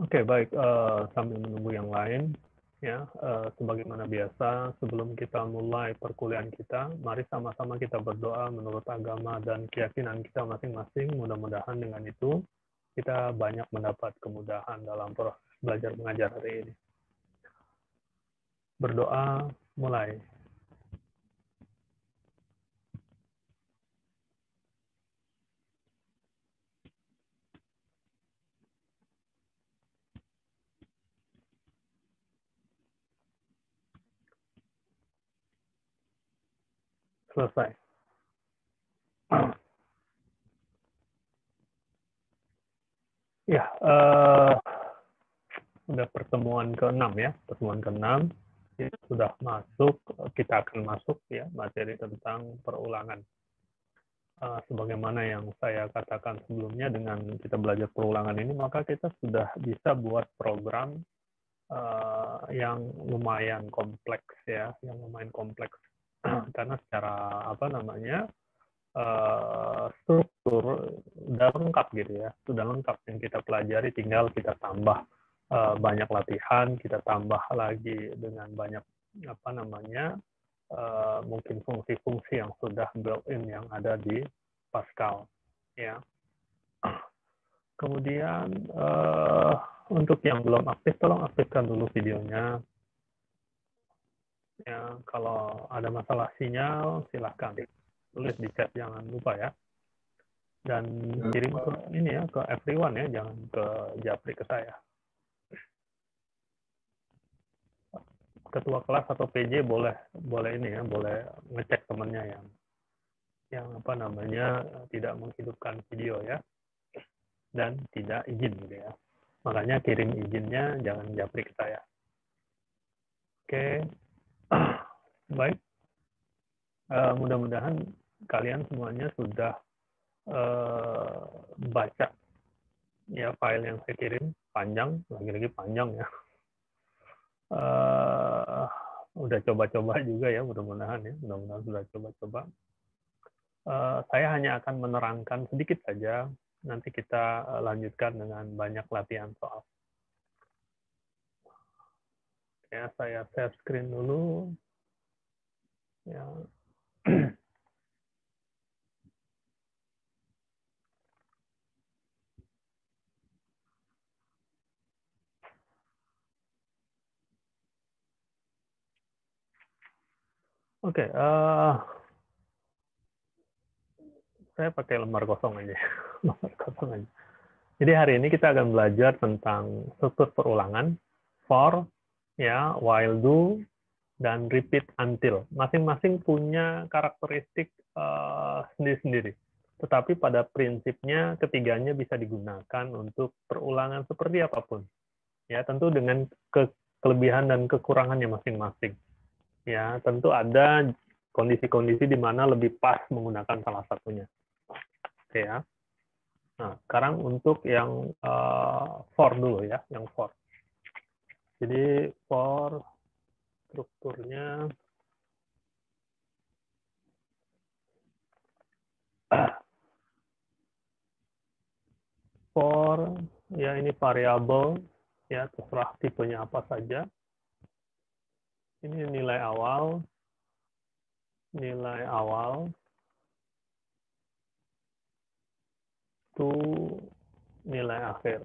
Oke, baik. Sambil menunggu yang lain, ya, sebagaimana biasa, sebelum kita mulai perkuliahan kita, mari sama-sama kita berdoa menurut agama dan keyakinan kita masing-masing. Mudah-mudahan dengan itu kita banyak mendapat kemudahan dalam proses belajar mengajar hari ini. Berdoa, mulai. Selesai. Ya, sudah pertemuan ke-6 ya, pertemuan ke-6 sudah masuk, kita akan masuk ya materi tentang perulangan. Sebagaimana yang saya katakan sebelumnya, dengan kita belajar perulangan ini, maka kita sudah bisa buat program yang lumayan kompleks ya, yang lumayan kompleks karena secara apa namanya struktur sudah lengkap gitu ya, sudah lengkap yang kita pelajari, tinggal kita tambah banyak latihan, kita tambah lagi dengan banyak apa namanya mungkin fungsi-fungsi yang sudah built-in yang ada di Pascal ya. Kemudian untuk yang belum aktif, tolong aktifkan dulu videonya ya. Kalau ada masalah sinyal silahkan tulis di chat, jangan lupa ya, dan kirim ke ini ya, ke everyone ya, jangan ke Japri, ke saya. Ketua kelas atau PJ boleh ini ya, boleh ngecek temannya yang apa namanya tidak menghidupkan video ya, dan tidak izin gitu ya. Makanya kirim izinnya, jangan Japri ke saya. Oke. Baik. Mudah-mudahan kalian semuanya sudah baca ya file yang saya kirim. Panjang, lagi-lagi panjang ya. Udah coba-coba juga ya, mudah-mudahan ya, mudah-mudahan sudah coba-coba. Saya hanya akan menerangkan sedikit saja, nanti kita lanjutkan dengan banyak latihan soal. Ya, saya share screen dulu. Ya. Oke, saya pakai lembar kosong aja. Lembar kosong aja. Jadi hari ini kita akan belajar tentang struktur perulangan, for, ya, while do, dan repeat until. Masing-masing punya karakteristik sendiri-sendiri. Tetapi pada prinsipnya ketiganya bisa digunakan untuk perulangan seperti apapun. Ya, tentu dengan kelebihan dan kekurangannya masing-masing. Ya, tentu ada kondisi-kondisi di mana lebih pas menggunakan salah satunya. Oke ya. Nah, sekarang untuk yang for dulu ya, yang for. Jadi for strukturnya for ya, ini variabel ya, terserah tipenya apa saja. Ini nilai awal to nilai akhir.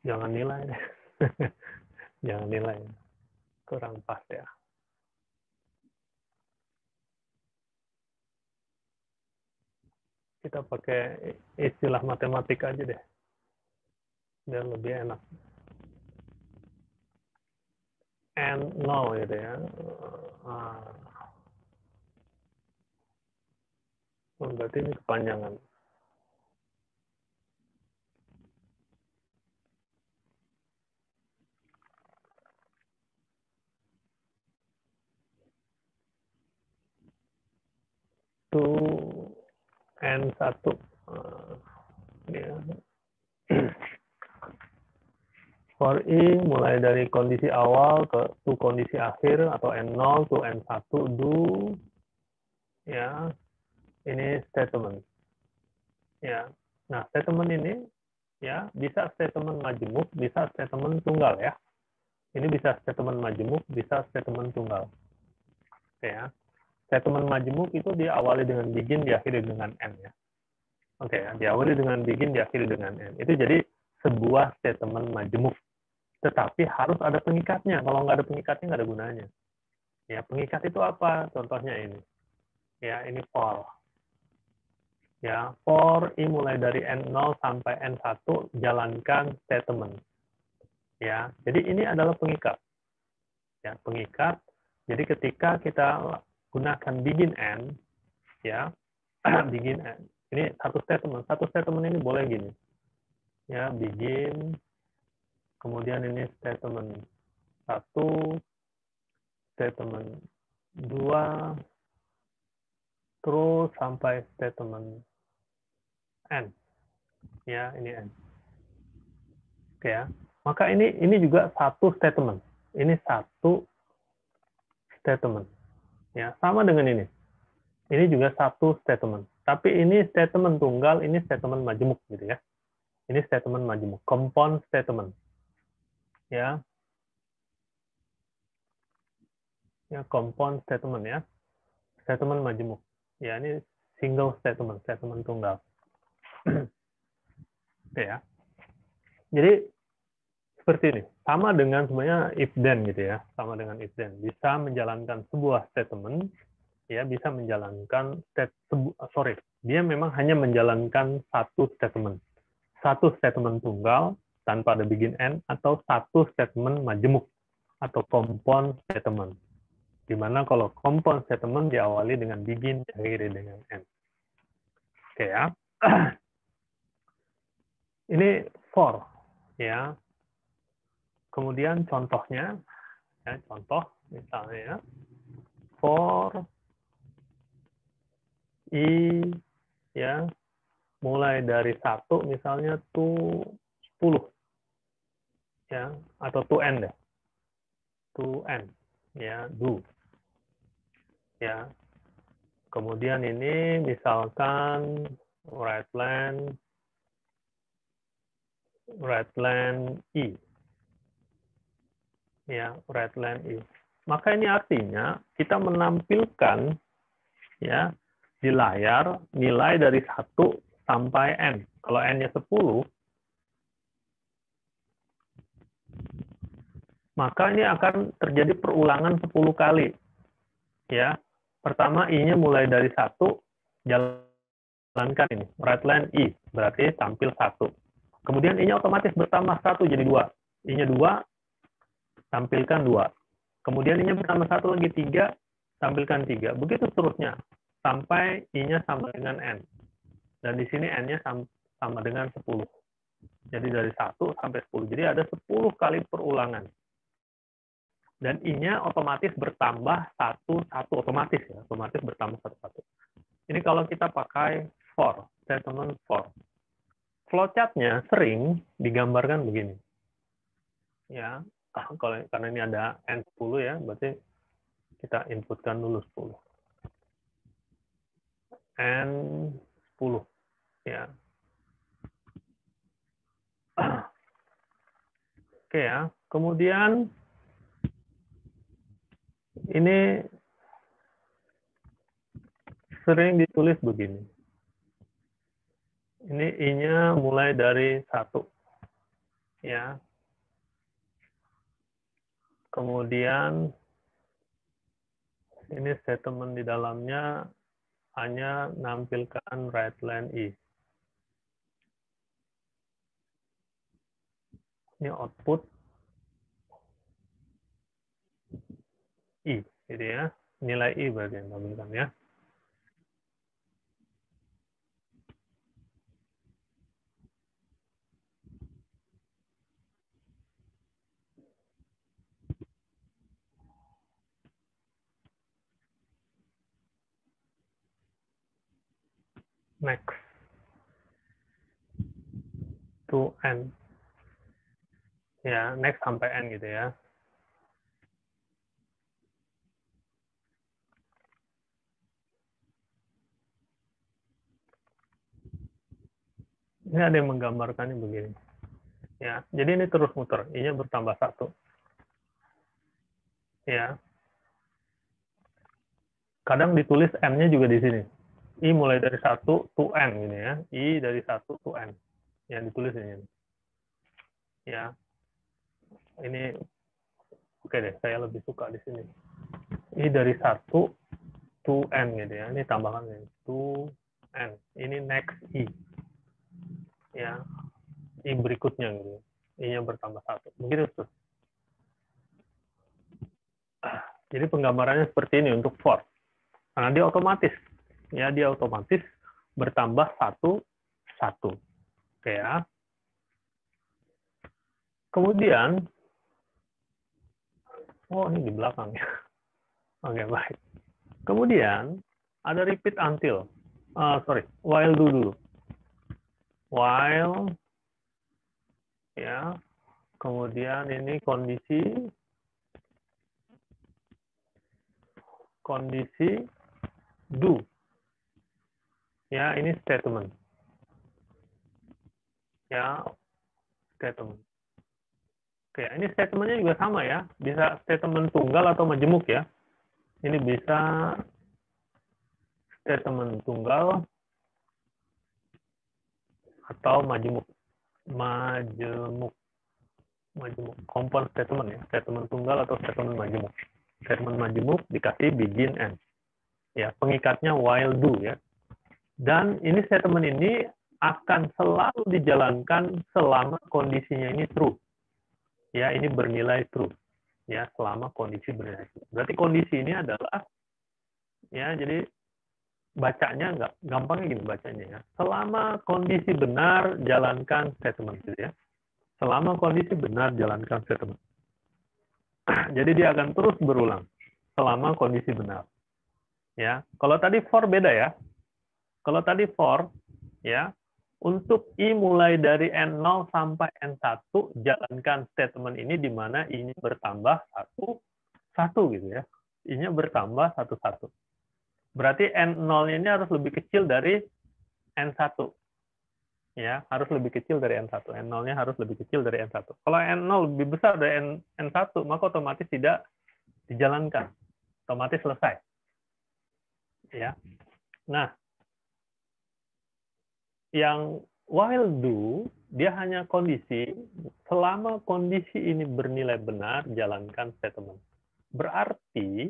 Jangan nilai. Jangan nilai. Kurang pas ya. Kita pakai istilah matematik aja deh. Biar lebih enak. And no gitu ya. Berarti ini kepanjangan. To N1. Ya. For I mulai dari kondisi awal to kondisi akhir, atau N0 to N1 do. Ya. Ini statement. Ya. Nah, statement ini ya bisa statement majemuk, bisa statement tunggal ya. Ini bisa statement majemuk, bisa statement tunggal. Oke ya. Statement majemuk itu diawali dengan begin, diakhiri dengan end ya. Oke ya, diawali dengan begin, diakhiri dengan end. Itu jadi sebuah statement majemuk. Tetapi harus ada pengikatnya. Kalau nggak ada pengikatnya, nggak ada gunanya. Ya, pengikat itu apa? Contohnya ini. Ya, ini for. Ya, for i mulai dari N0 sampai N1 jalankan statement. Ya, jadi ini adalah pengikat. Ya, pengikat. Jadi ketika kita gunakan begin end, ya, begin end. Ini satu statement. Satu statement ini boleh gini. Ya, begin, kemudian ini statement 1, statement 2, terus sampai statement end. Ya, ini end. Oke ya. Maka ini juga satu statement. Ini satu statement. Ya, sama dengan ini. Ini juga satu statement. Tapi ini statement tunggal, ini statement majemuk gitu ya. Ini statement majemuk, compound statement. Ya. Ya, compound statement ya. Statement majemuk. Ya, ini single statement, statement tunggal. Oke ya. Jadi seperti ini. Sama dengan sebenarnya if then gitu ya. Sama dengan if then. Bisa menjalankan sebuah statement, ya bisa menjalankan dia memang hanya menjalankan satu statement tunggal tanpa ada begin end, atau satu statement majemuk atau compound statement, di mana kalau compound statement diawali dengan begin, diakhiri dengan end. Oke ya. Ini for ya. Kemudian contohnya ya, contoh misalnya for i ya mulai dari 1 misalnya to 10 ya, atau to end ya, to end ya, do ya. Kemudian ini misalkan Redland i ya, Redland i. Maka ini artinya kita menampilkan ya di layar nilai dari 1 sampai n. Kalau n-nya 10, maka ini akan terjadi perulangan 10 kali. Ya. Pertama i-nya mulai dari 1, jalankan ini, Redland i, berarti tampil 1. Kemudian i-nya otomatis bertambah 1 jadi 2. I-nya 2, tampilkan 2. Kemudian i-nya bertambah 1 lagi 3, tampilkan 3. Begitu seterusnya sampai i-nya sama dengan n. Dan di sini n-nya sama dengan 10. Jadi dari 1 sampai 10. Jadi ada 10 kali perulangan. Dan i-nya otomatis bertambah satu otomatis ya, otomatis bertambah satu. Ini kalau kita pakai for, statement for. Flowchart-nya sering digambarkan begini. Ya, karena ini ada N10 ya, berarti kita inputkan dulu 10. N10 ya. Oke ya. Kemudian ini sering ditulis begini. Ini i-nya mulai dari 1. Ya. Kemudian ini statement di dalamnya hanya nampilkan Redland i. Ini output i, gitu ya. Nilai i berarti yang tampilkan ya. Next to n. Ya, next sampai n gitu ya. Ini ada yang menggambarkannya begini. Ya, jadi ini terus muter, I-nya bertambah 1. Ya. Kadang ditulis N-nya juga di sini. I mulai dari 1 to N gini ya. I dari 1 to N. Yang ditulis ini. Ya. Ini oke deh, saya lebih suka di sini. I dari 1 to N gitu ya. Ini tambahan ini. To N. Ini next I. Ya. I berikutnya gitu. I-nya bertambah 1. Begitu tuh. Jadi penggambarannya seperti ini untuk for. Karena dia otomatis. Ya, dia otomatis bertambah 1, 1. Oke ya. Kemudian, oh ini di belakang ya. Oke, baik. Kemudian, ada repeat until. While dulu. While, ya. Kemudian ini kondisi do. Ya, ini statement. Ya, statement. Oke, ini statementnya juga sama ya. Bisa statement tunggal atau majemuk ya. Ini bisa statement tunggal atau majemuk. Majemuk. Compound statement ya. Statement tunggal atau statement majemuk. Statement majemuk dikasih begin end. Ya, pengikatnya while do ya. Dan ini statement ini akan selalu dijalankan selama kondisinya ini true. Ya, ini bernilai true. Ya, selama kondisi bernilai true. Berarti kondisi ini adalah ya, jadi bacanya nggak gampangnya gini bacanya ya. Selama kondisi benar jalankan statement gitu ya. Selama kondisi benar jalankan statement. Jadi dia akan terus berulang selama kondisi benar. Ya, kalau tadi for beda ya. Kalau tadi for ya, untuk I mulai dari N0 sampai N1 jalankan statement ini di mana I-nya bertambah 1 gitu ya. I-nya bertambah 1. Berarti N0 ini harus lebih kecil dari N1. Ya, harus lebih kecil dari N1. N0-nya harus lebih kecil dari N1. Kalau N0 lebih besar dari N1, maka otomatis tidak dijalankan. Otomatis selesai. Ya. Nah, yang while do, dia hanya kondisi, selama kondisi ini bernilai benar, jalankan statement. Berarti,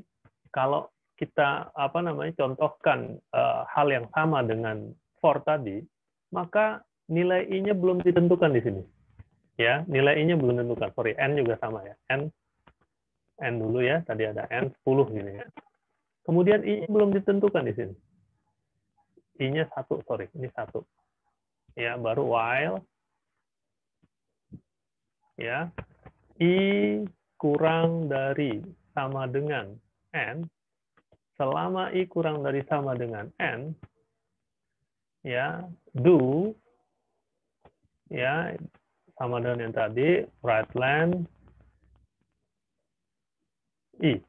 kalau kita contohkan hal yang sama dengan for tadi, maka nilai I-nya belum ditentukan di sini. Ya, nilai I-nya belum ditentukan. Sorry, N juga sama ya. N dulu ya, tadi ada N 10 gini ya. Kemudian I-nya belum ditentukan di sini. I-nya 1, sorry, ini 1. Ya, baru while ya I kurang dari sama dengan N, selama I kurang dari sama dengan N, ya, do, ya, sama dengan yang tadi, right len I.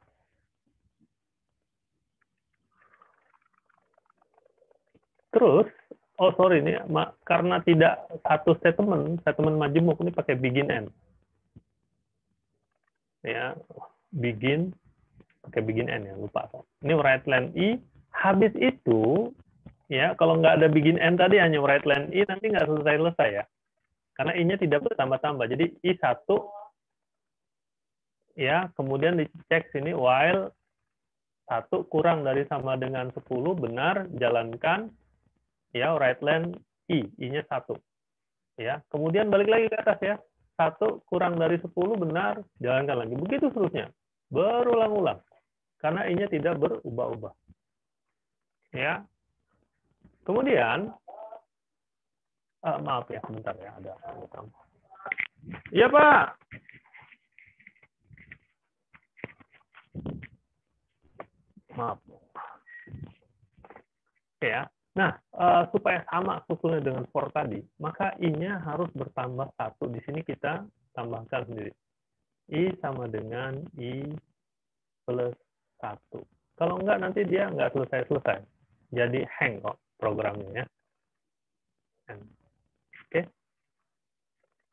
Terus, oh sorry, ini karena tidak satu statement majemuk, ini pakai begin end. Ya, begin, pakai begin end ya, lupa. Ini right len I, habis itu, ya, kalau nggak ada begin end tadi, hanya right len I, nanti nggak selesai-selesai ya. Karena I-nya tidak bertambah-tambah. Jadi I1, ya, kemudian dicek sini, while 1 kurang dari sama dengan 10, benar, jalankan, ya, right len I-nya 1. Ya, kemudian balik lagi ke atas ya. 1 kurang dari 10, benar, jalankan lagi. Begitu seterusnya. Berulang-ulang. Karena I-nya tidak berubah-ubah. Ya. Kemudian, maaf ya, sebentar ya, ada tamu. Iya, Pak. Maaf. Oke ya. Nah, supaya sama strukturnya dengan for tadi, maka I-nya harus bertambah 1. Di sini kita tambahkan sendiri. I sama dengan I plus 1. Kalau enggak, nanti dia enggak selesai-selesai. Jadi hang kok programnya ya.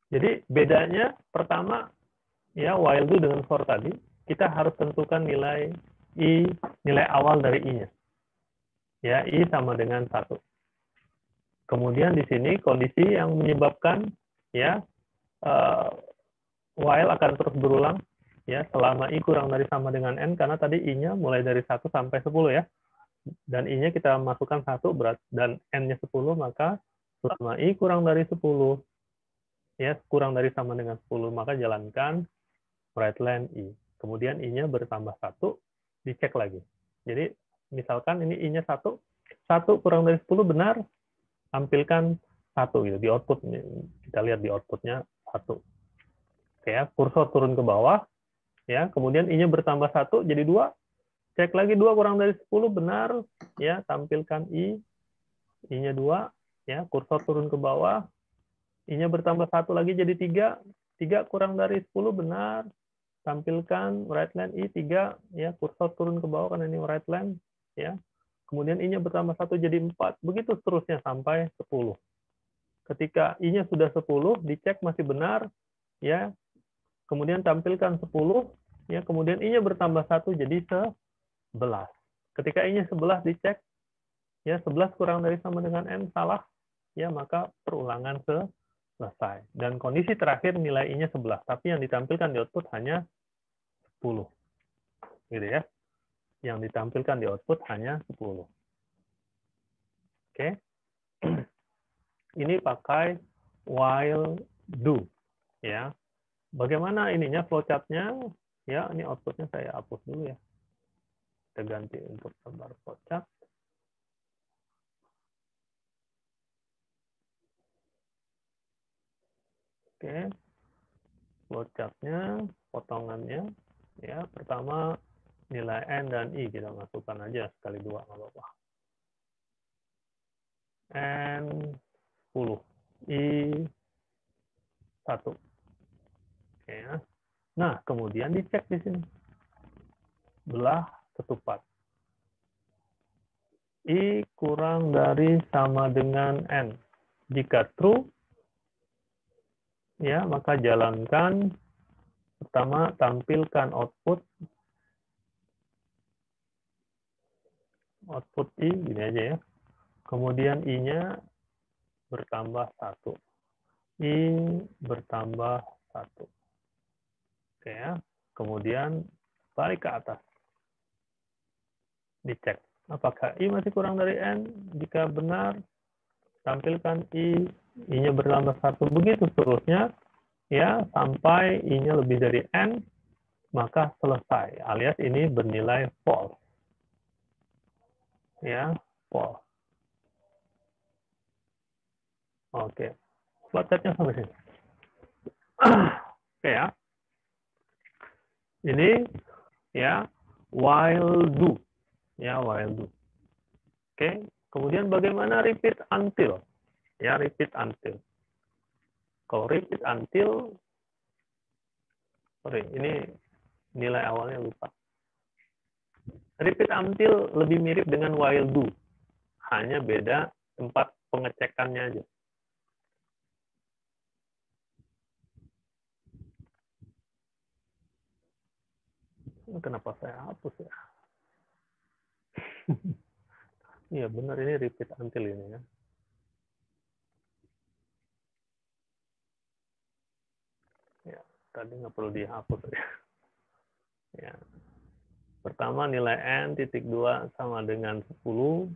Jadi bedanya pertama ya while do dengan for tadi, kita harus tentukan nilai i, nilai awal dari i-nya. Ya, i sama dengan 1. Kemudian di sini kondisi yang menyebabkan ya while akan terus berulang ya selama i kurang dari sama dengan n, karena tadi i-nya mulai dari 1 sampai 10 ya. Dan i-nya kita masukkan 1 berat dan n-nya 10, maka selama i kurang dari 10 ya kurang dari sama dengan 10, maka jalankan right len i. Kemudian i-nya bertambah 1, dicek lagi. Jadi misalkan ini i-nya 1 kurang dari 10 benar, tampilkan 1 gitu di output. Kita lihat di outputnya 1. Oke ya, kursor turun ke bawah ya, kemudian i-nya bertambah 1 jadi 2. Cek lagi 2 kurang dari 10 benar ya, tampilkan i-nya 2 ya, kursor turun ke bawah, i-nya bertambah 1 lagi jadi 3. 3 kurang dari 10 benar, tampilkan right len i 3 ya, kursor turun ke bawah karena ini right len ya. Kemudian i-nya bertambah 1 jadi 4. Begitu seterusnya sampai 10. Ketika i-nya sudah 10, dicek masih benar ya. Kemudian tampilkan 10 ya, kemudian i-nya bertambah 1 jadi 11. Ketika i-nya 11 dicek ya, 11 kurang dari sama dengan n, salah ya, maka perulangan selesai. Dan kondisi terakhir nilai i-nya 11, tapi yang ditampilkan di output hanya 10. Gitu ya. Yang ditampilkan di output hanya 10. Oke. Ini pakai while do ya. Bagaimana ininya flowchart-nya? Ya, ini outputnya saya hapus dulu ya. Kita ganti untuk gambar flowchart. Oke. Flowchart-nya, potongannya ya. Pertama nilai n dan i kita masukkan aja sekali 2 nggak apa-apa. N 10, i 1. Oke ya. Nah, kemudian dicek di sini. Belah ketupat. I kurang dari sama dengan n. Jika true, ya maka jalankan pertama tampilkan output i gini aja ya. Kemudian i-nya bertambah 1. I bertambah 1. Oke ya. Kemudian balik ke atas. Dicek. Apakah i masih kurang dari n? Jika benar, tampilkan i-nya bertambah 1. Begitu seterusnya ya sampai i-nya lebih dari n, maka selesai. Alias ini bernilai false. Ya, false. Oke. Flowchart-nya sampai sini. Oke ya. Ini ya while do. Ya, while do. Oke. Kemudian bagaimana repeat until? Ya, repeat until. Kalau repeat until, sorry, ini nilai awalnya lupa. Repeat until lebih mirip dengan while do. Hanya beda tempat pengecekannya aja. Kenapa saya hapus ya? Iya benar, ini repeat until ini ya. Ya, tadi nggak perlu dihapus ya. Ya. Pertama nilai n titik 2 sama dengan 10.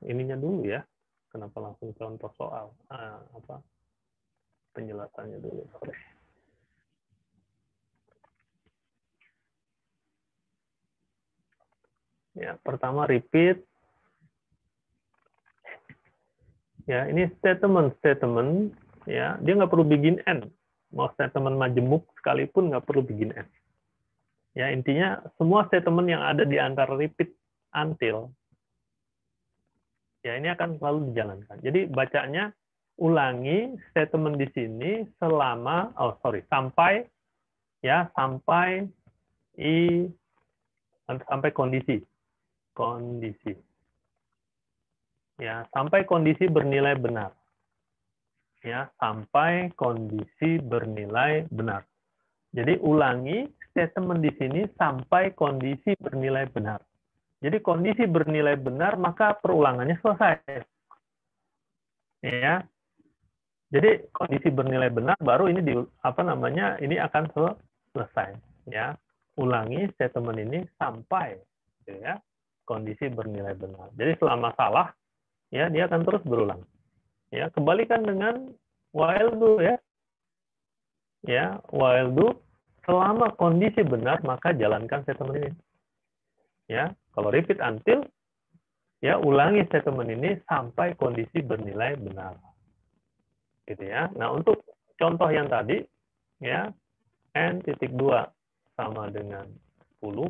Ininya dulu ya. Kenapa langsung contoh soal? Penjelasannya dulu. Sorry. Ya, pertama repeat. Ya, ini statement ya, dia nggak perlu begin n. Mau statement majemuk sekalipun nggak perlu begin n. Ya, intinya semua statement yang ada di antara repeat until ya ini akan selalu dijalankan. Jadi bacanya ulangi statement di sini selama sampai sampai kondisi. Ya, sampai kondisi bernilai benar. ya sampai kondisi bernilai benar. Jadi ulangi statement di sini sampai kondisi bernilai benar. Jadi kondisi bernilai benar maka perulangannya selesai. Ya. Jadi kondisi bernilai benar baru ini ini akan selesai, ya. Ulangi statement ini sampai ya kondisi bernilai benar. Jadi selama salah ya dia akan terus berulang. Ya, kembalikan dengan while do ya. Ya, while do selama kondisi benar maka jalankan statement ini. Ya, kalau repeat until ya ulangi statement ini sampai kondisi bernilai benar. Gitu ya. Nah, untuk contoh yang tadi ya n.2 sama dengan 10,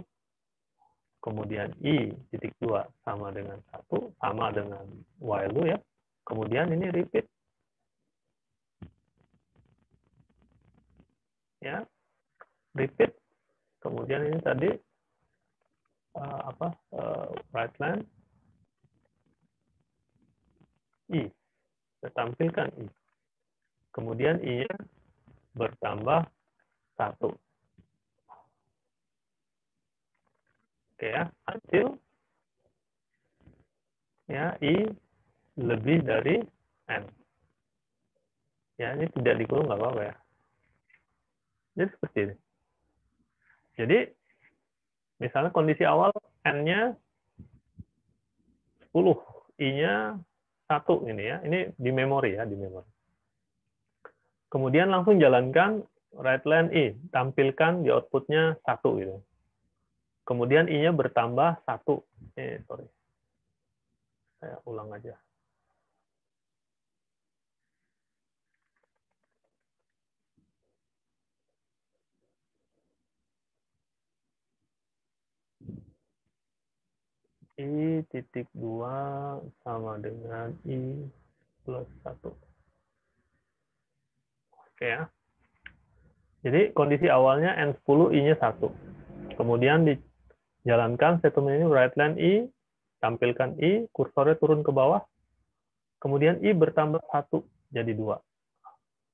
kemudian i.2 sama dengan 1, sama dengan while do ya. Kemudian ini repeat. Ya. Repeat. Kemudian ini tadi right line i. Kita tampilkan i. Kemudian i-nya bertambah 1. Oke ya, until ya i lebih dari n. Ya, ini tidak dikurung nggak apa-apa ya. Jadi seperti ini. Jadi misalnya kondisi awal n-nya 10, i-nya 1 ini ya. Ini di memori ya, di memori. Kemudian langsung jalankan right line i, tampilkan di outputnya 1 gitu. Kemudian i-nya bertambah 1. Sorry. Saya ulang aja. I.2 sama dengan i plus 1. Oke ya. Jadi kondisi awalnya N10, I-nya 1. Kemudian dijalankan statement ini right line I, tampilkan I, kursornya turun ke bawah. Kemudian I bertambah 1 jadi 2.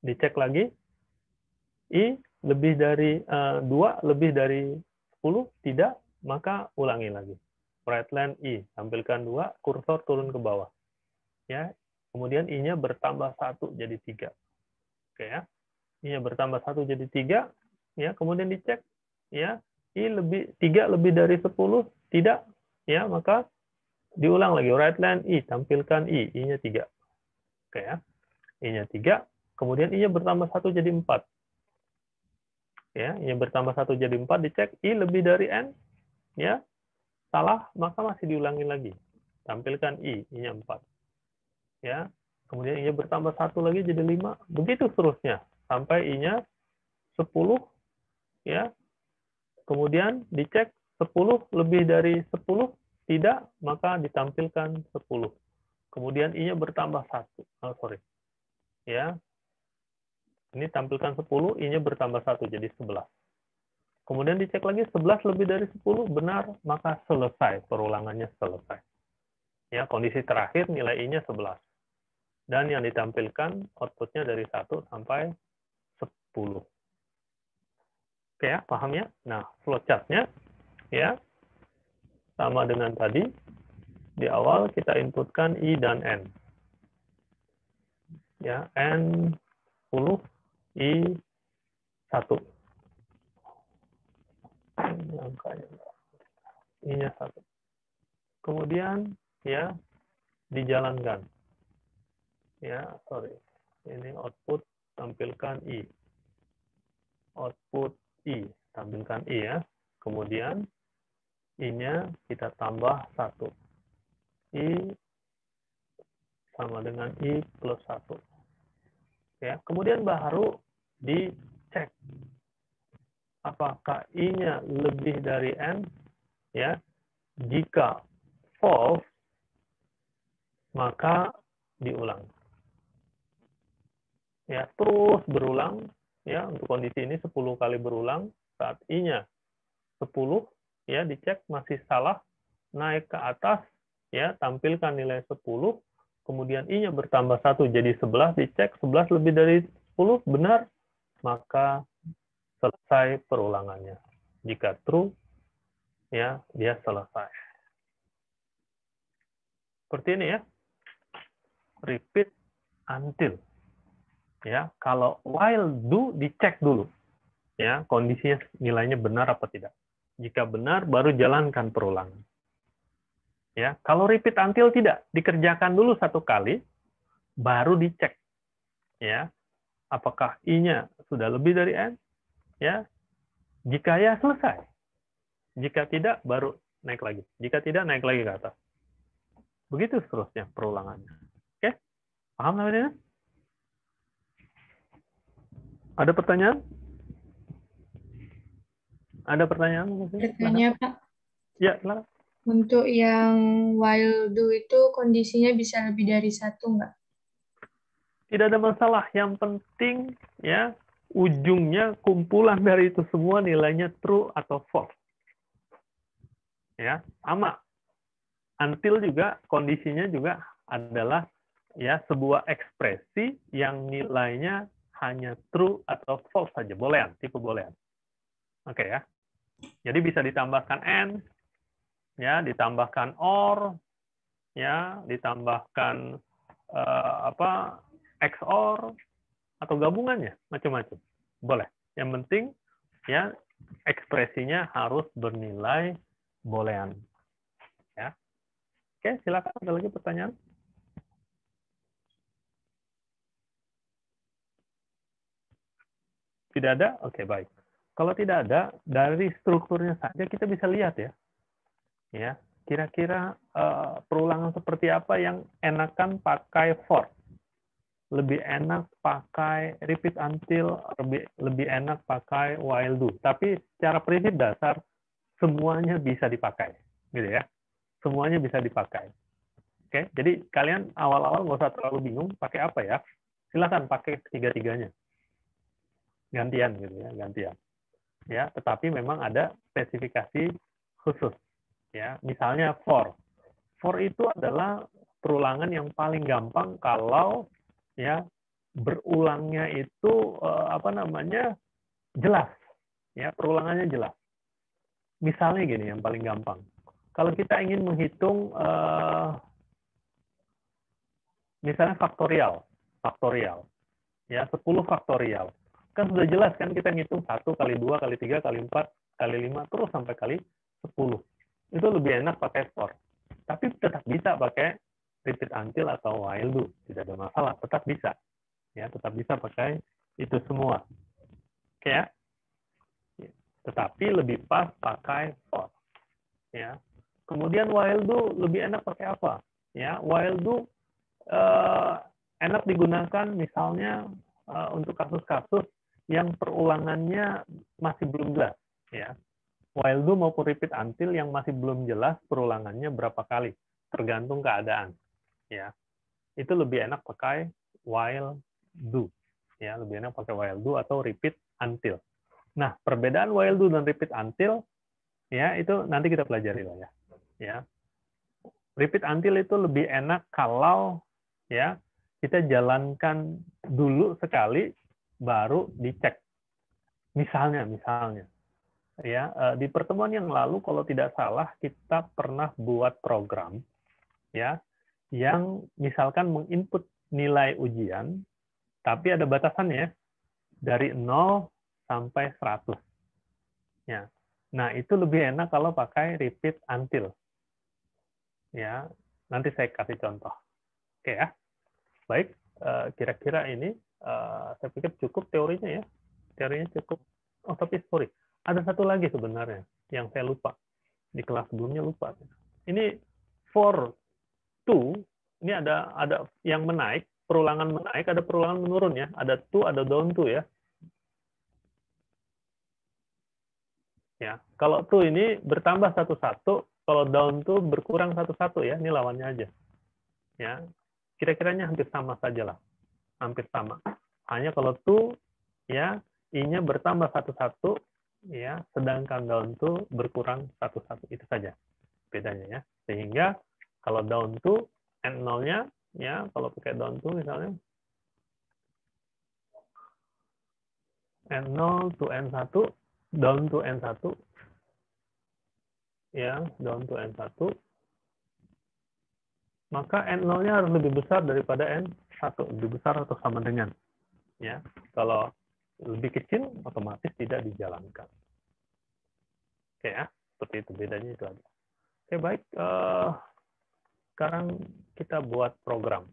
Dicek lagi. I lebih dari 2 lebih dari 10 tidak, maka ulangi lagi. Right line I, tampilkan 2, kursor turun ke bawah. Ya. Kemudian I-nya bertambah 1 jadi 3. Oke ya. I-nya bertambah 1 jadi 3, ya, kemudian dicek, ya, I 3 lebih dari 10, tidak, ya, maka diulang lagi, right line I, tampilkan I-nya 3. Oke ya, I-nya 3, kemudian I-nya bertambah 1 jadi 4. Ya, I-nya bertambah 1 jadi 4, dicek, I lebih dari N, ya, salah, maka masih diulangi lagi. Tampilkan I-nya 4. Ya, kemudian I-nya bertambah 1 lagi jadi 5, begitu seterusnya, sampai I-nya 10, ya. Kemudian dicek 10 lebih dari 10, tidak, maka ditampilkan 10. Kemudian I-nya bertambah 1. Oh, sorry. Ya. Ini tampilkan 10, I-nya bertambah 1 jadi 11. Kemudian dicek lagi 11 lebih dari 10, benar, maka selesai, perulangannya selesai. Ya, kondisi terakhir nilai I-nya 11. Dan yang ditampilkan outputnya dari 1 sampai 10. Oke ya, paham ya? Nah, flowchart-nya ya sama dengan tadi. Di awal kita inputkan I dan N. Ya, N 10, I 1. I-nya 1. Kemudian ya dijalankan. Ya, sorry. Ini output tampilkan I. Output I, tampilkan I ya. Kemudian I-nya kita tambah 1. I sama dengan I plus 1. Ya, kemudian baru dicek apakah I-nya lebih dari N, ya. Jika false, maka diulang. Ya, terus berulang, ya, untuk kondisi ini 10 kali berulang. Saat I-nya 10, ya, dicek masih salah, naik ke atas, ya, tampilkan nilai 10, kemudian I-nya bertambah 1 jadi 11, dicek 11 lebih dari 10, benar, maka selesai perulangannya. Jika true, ya dia selesai. Seperti ini ya. Repeat until. Ya, kalau while do dicek dulu. Ya, kondisinya nilainya benar apa tidak. Jika benar, baru jalankan perulangan. Ya, kalau repeat until tidak, dikerjakan dulu 1 kali, baru dicek. Ya, apakah I-nya sudah lebih dari N? Ya, jika ya selesai. Jika tidak, baru naik lagi. Jika tidak, naik lagi ke atas. Begitu seterusnya perulangannya. Oke, paham namanya? Ada pertanyaan? Ada pertanyaan? Bertanya, Pak. Ya, silakan. Untuk yang while do itu kondisinya bisa lebih dari 1 nggak? Tidak ada masalah. Yang penting ya ujungnya kumpulan dari itu semua nilainya true atau false. Ya, sama. Until juga kondisinya juga adalah ya sebuah ekspresi yang nilainya hanya true atau false saja. Boolean, tipe boolean. Oke ya. Jadi bisa ditambahkan and, ya, ditambahkan or, ya, ditambahkan XOR atau gabungannya, macam-macam. Boleh. Yang penting ya ekspresinya harus bernilai boolean. Ya. Oke, silakan ada lagi pertanyaan? Tidak ada? Oke, baik. Kalau tidak ada, dari strukturnya saja kita bisa lihat ya. Ya, kira-kira perulangan seperti apa yang enakan pakai for. Lebih enak pakai repeat until, lebih enak pakai while do. Tapi secara prinsip dasar semuanya bisa dipakai, gitu ya. Semuanya bisa dipakai. Oke, jadi kalian awal-awal nggak usah terlalu bingung pakai apa ya. Silakan pakai ketiga-tiganya. Gantian gitu ya, gantian. Ya, tetapi memang ada spesifikasi khusus. Ya, misalnya for. For itu adalah perulangan yang paling gampang kalau ya berulangnya itu jelas. Ya, perulangannya jelas. Misalnya gini yang paling gampang. Kalau kita ingin menghitung misalnya faktorial, ya 10 faktorial. Kan sudah jelas kan kita ngitung 1 kali 2 kali 3 kali 4 kali 5 terus sampai kali 10. Itu lebih enak pakai for. Tapi tetap bisa pakai repeat until atau while do, tidak ada masalah, tetap bisa. Ya, tetap bisa pakai itu semua. Oke ya. Tetapi lebih pas pakai for. Ya. Kemudian while do lebih enak pakai apa? Ya, while do enak digunakan misalnya untuk kasus-kasus yang perulangannya masih belum jelas, ya. While do maupun repeat until yang masih belum jelas perulangannya berapa kali, tergantung keadaan, ya. Itu lebih enak pakai while do, ya. Lebih enak pakai while do atau repeat until. Nah, perbedaan while do dan repeat until, ya itu nanti kita pelajari lah ya. Ya. Repeat until itu lebih enak kalau ya kita jalankan dulu sekali baru dicek. Misalnya ya di pertemuan yang lalu kalau tidak salah kita pernah buat program ya yang misalkan menginput nilai ujian tapi ada batasannya dari 0 sampai 100. Ya. Nah, itu lebih enak kalau pakai repeat until. Ya, nanti saya kasih contoh. Oke ya. Baik, kira-kira ini saya pikir cukup teorinya ya. Teorinya cukup. Oh, tapi sorry. Ada satu lagi sebenarnya yang saya lupa. Di kelas sebelumnya lupa. Ini for to, ini ada yang menaik, perulangan menaik, ada perulangan menurun ya. Ada to, ada down to ya. Ya, kalau to ini bertambah satu-satu, kalau down to berkurang satu-satu ya. Ini lawannya aja. Ya, kira-kiranya hampir sama saja lah. Hampir sama. Hanya kalau to ya I-nya bertambah satu-satu ya, sedangkan down to berkurang satu-satu, itu saja bedanya ya. Sehingga kalau down to N0-nya Ya, kalau pakai down to misalnya N0 to N1, down to N1, ya, down to N1, maka N0-nya harus lebih besar daripada N1, lebih besar atau sama dengan. Ya, kalau lebih kecil, otomatis tidak dijalankan. Oke ya, seperti itu, bedanya itu aja. Oke, baik. Sekarang kita buat program.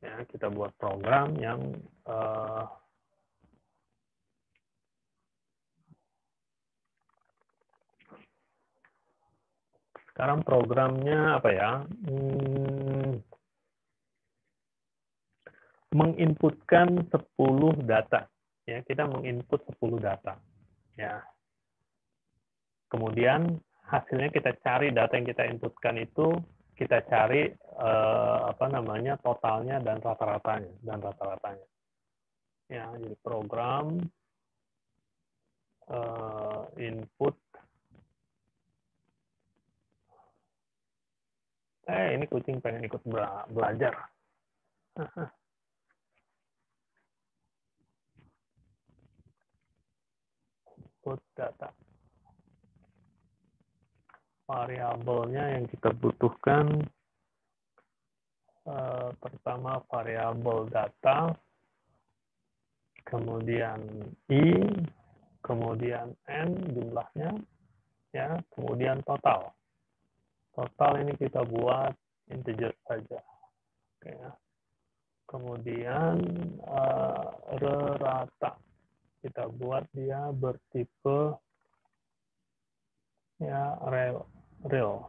Ya, kita buat program yang sekarang programnya apa ya? Menginputkan 10 data. Ya, kita menginput 10 data. Ya. Kemudian hasilnya kita cari data yang kita inputkan itu, kita cari totalnya dan rata-ratanya. Ya, jadi program input. Ini kucing pengen ikut belajar. Input data. Variabelnya yang kita butuhkan pertama variabel data, kemudian i, kemudian n jumlahnya, ya, kemudian total. Total ini kita buat integer saja. Oke, ya. Kemudian rata kita buat dia bertipe ya real,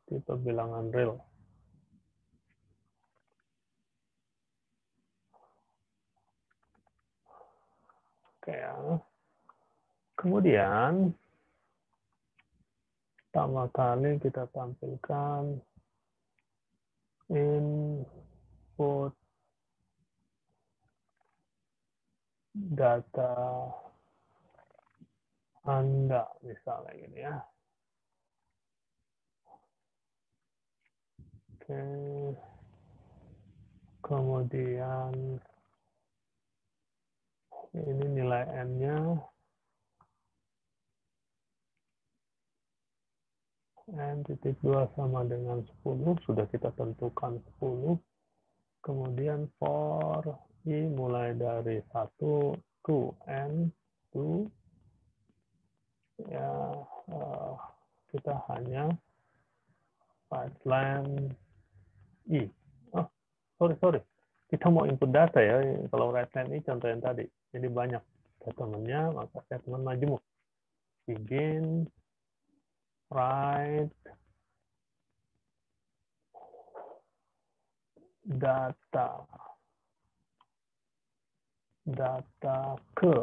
tipe bilangan real. Oke, ya. Kemudian pertama kali kita tampilkan input data Anda, misalnya gini ya. Oke. Kemudian ini nilai N-nya. N-2 sama dengan 10, sudah kita tentukan 10. Kemudian for i mulai dari 1 to N, to, ya, kita hanya pipeline i. Oh, sorry. Kita mau input data ya. Kalau write-line i contoh yang tadi. Jadi banyak statementnya, maka statement majemuk. Begin, write, data ke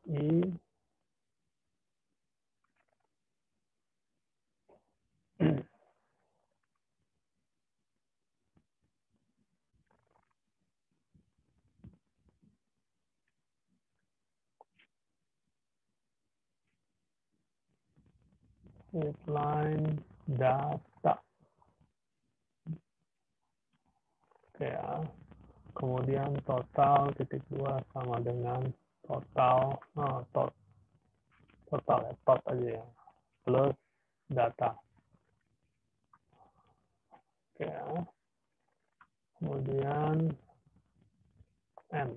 i, line data. Oke, ya. Kemudian total titik 2 sama dengan total, total ya, tot aja ya, plus data. Oke, ya. Kemudian n.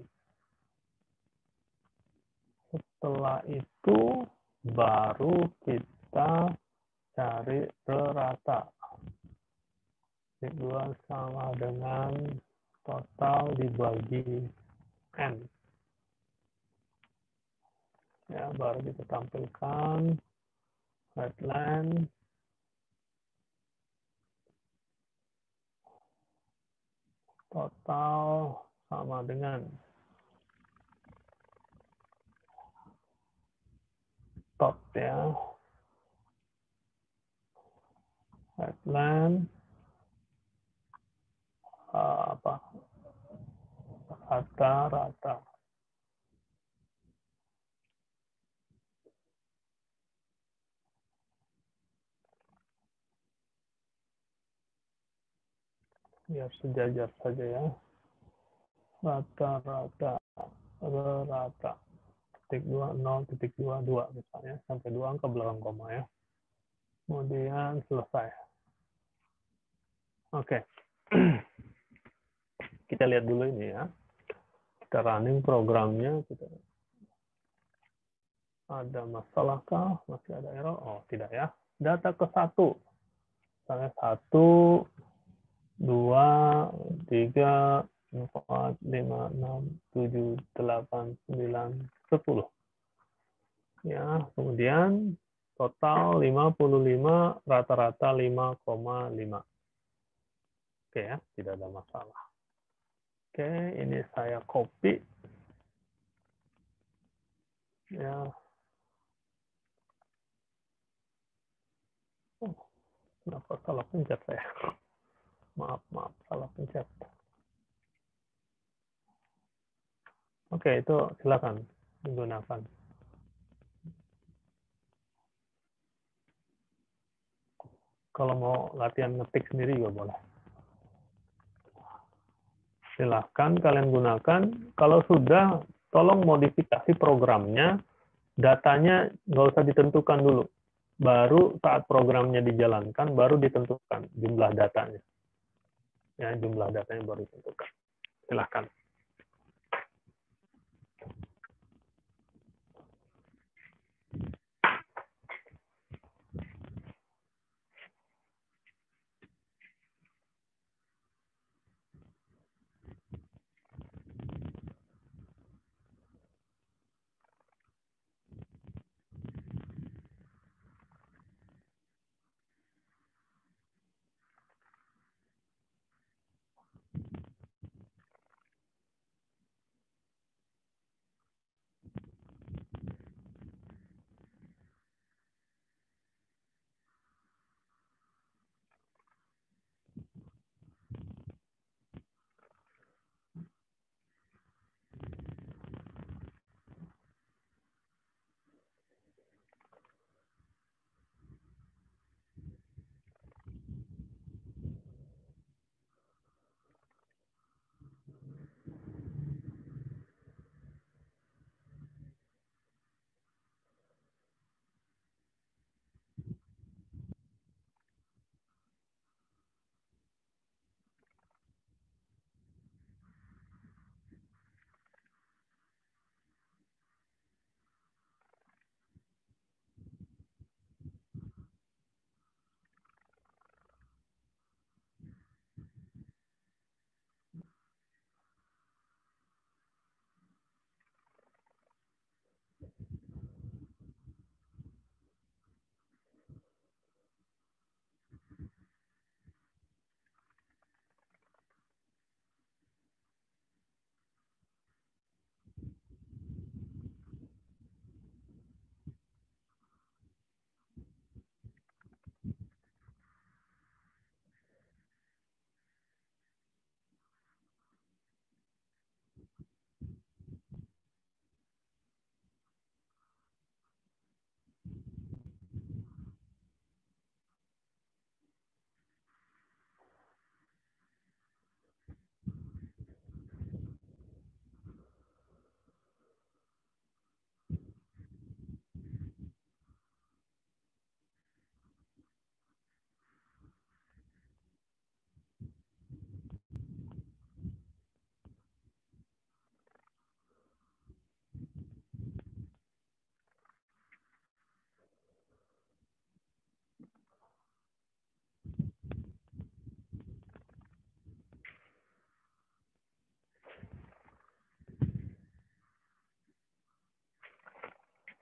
Setelah itu baru kita cari rata. Titik 2 sama dengan total dibagi n. Ya, baru kita tampilkan headline, total sama dengan tot ya, headline rata-rata. biar sejajar saja ya. Rata-rata titik 20 titik 22 misalnya sampai 2 angka belakang koma ya. Kemudian selesai. Oke. Kita lihat dulu ini ya. Kita running programnya. Ada masalahkah? Masih ada error? Oh, tidak ya. Data ke 1. Misalnya 1, 2, 3, 4, 5, 6, 7, 8, 9, 10. Ya, kemudian total 55, rata-rata 5,5. Oke ya, tidak ada masalah. Oke, ini saya copy. Ya. Oh, kenapa salah pencet saya? Maaf, salah pencet. Oke, itu silakan digunakan. Kalau mau latihan ngetik sendiri juga boleh. Silahkan kalian gunakan. Kalau sudah, tolong modifikasi programnya. Datanya nggak usah ditentukan dulu. Baru saat programnya dijalankan, baru ditentukan jumlah datanya. Ya, jumlah datanya baru ditentukan. Silahkan.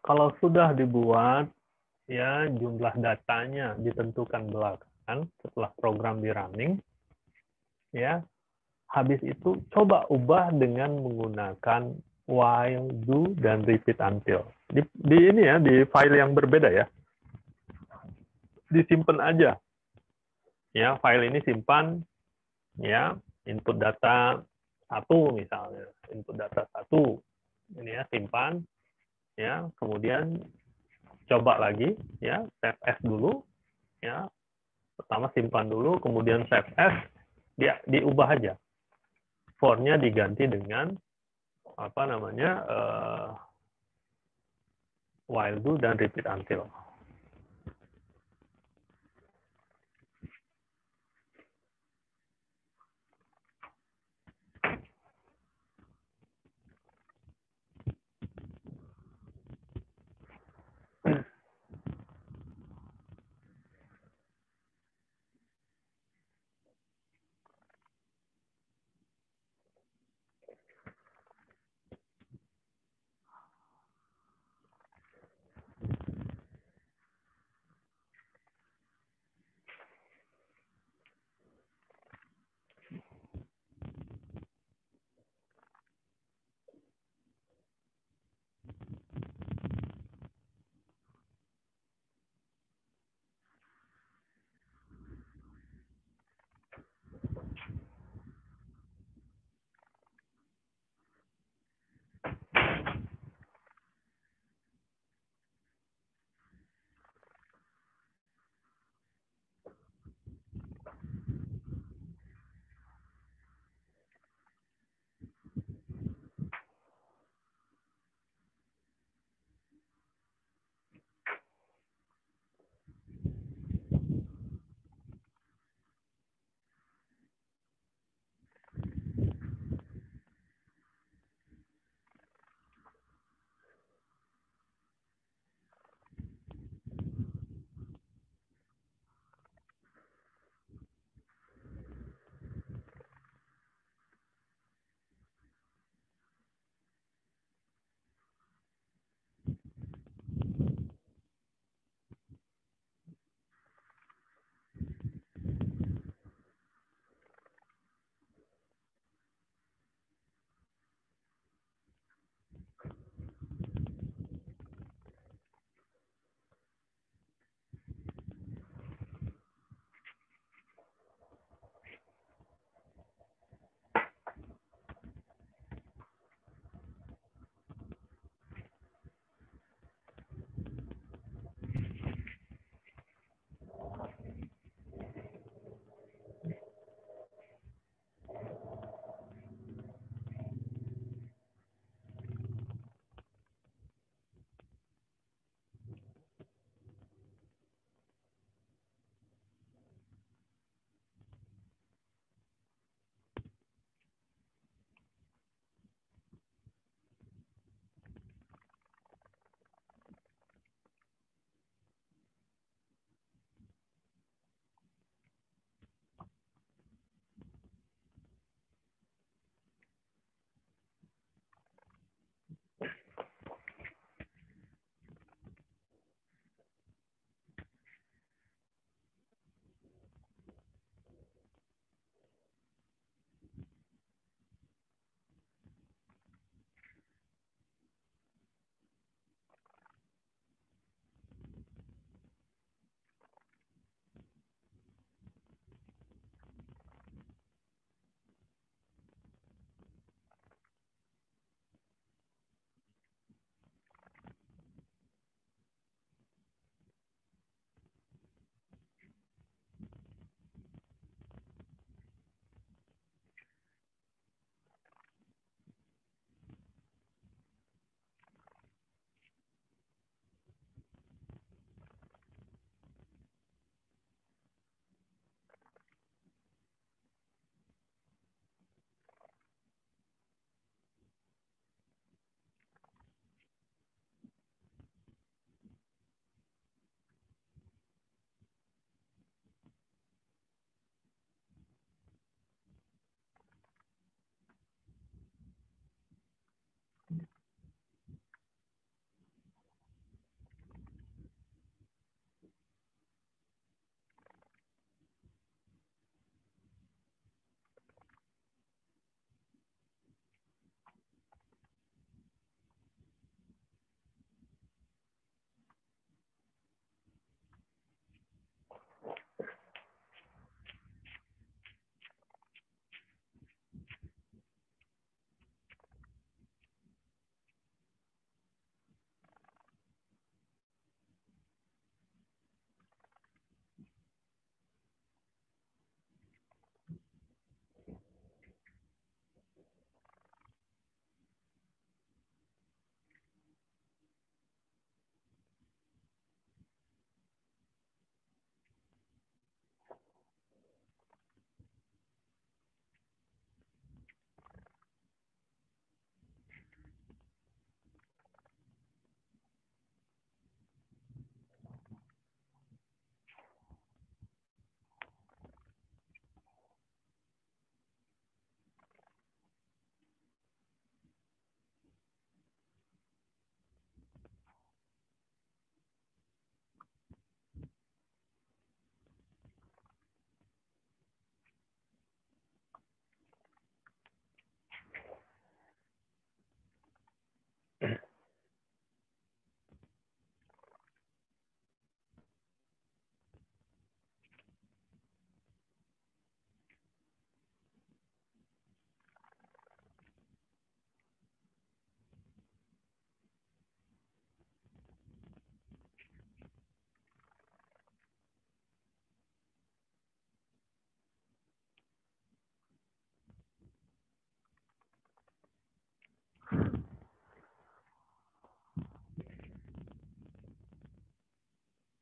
Kalau sudah dibuat, ya jumlah datanya ditentukan belakangan setelah program di running, ya habis itu coba ubah dengan menggunakan while, do, dan repeat until. Di ini ya, di file yang berbeda ya, disimpan aja. Ya, file ini simpan, ya input data 1 misalnya, input data 1, ini ya simpan, ya kemudian coba lagi ya save as dulu ya, pertama simpan dulu kemudian save as, dia diubah aja. For-nya diganti dengan apa namanya while do dan repeat until.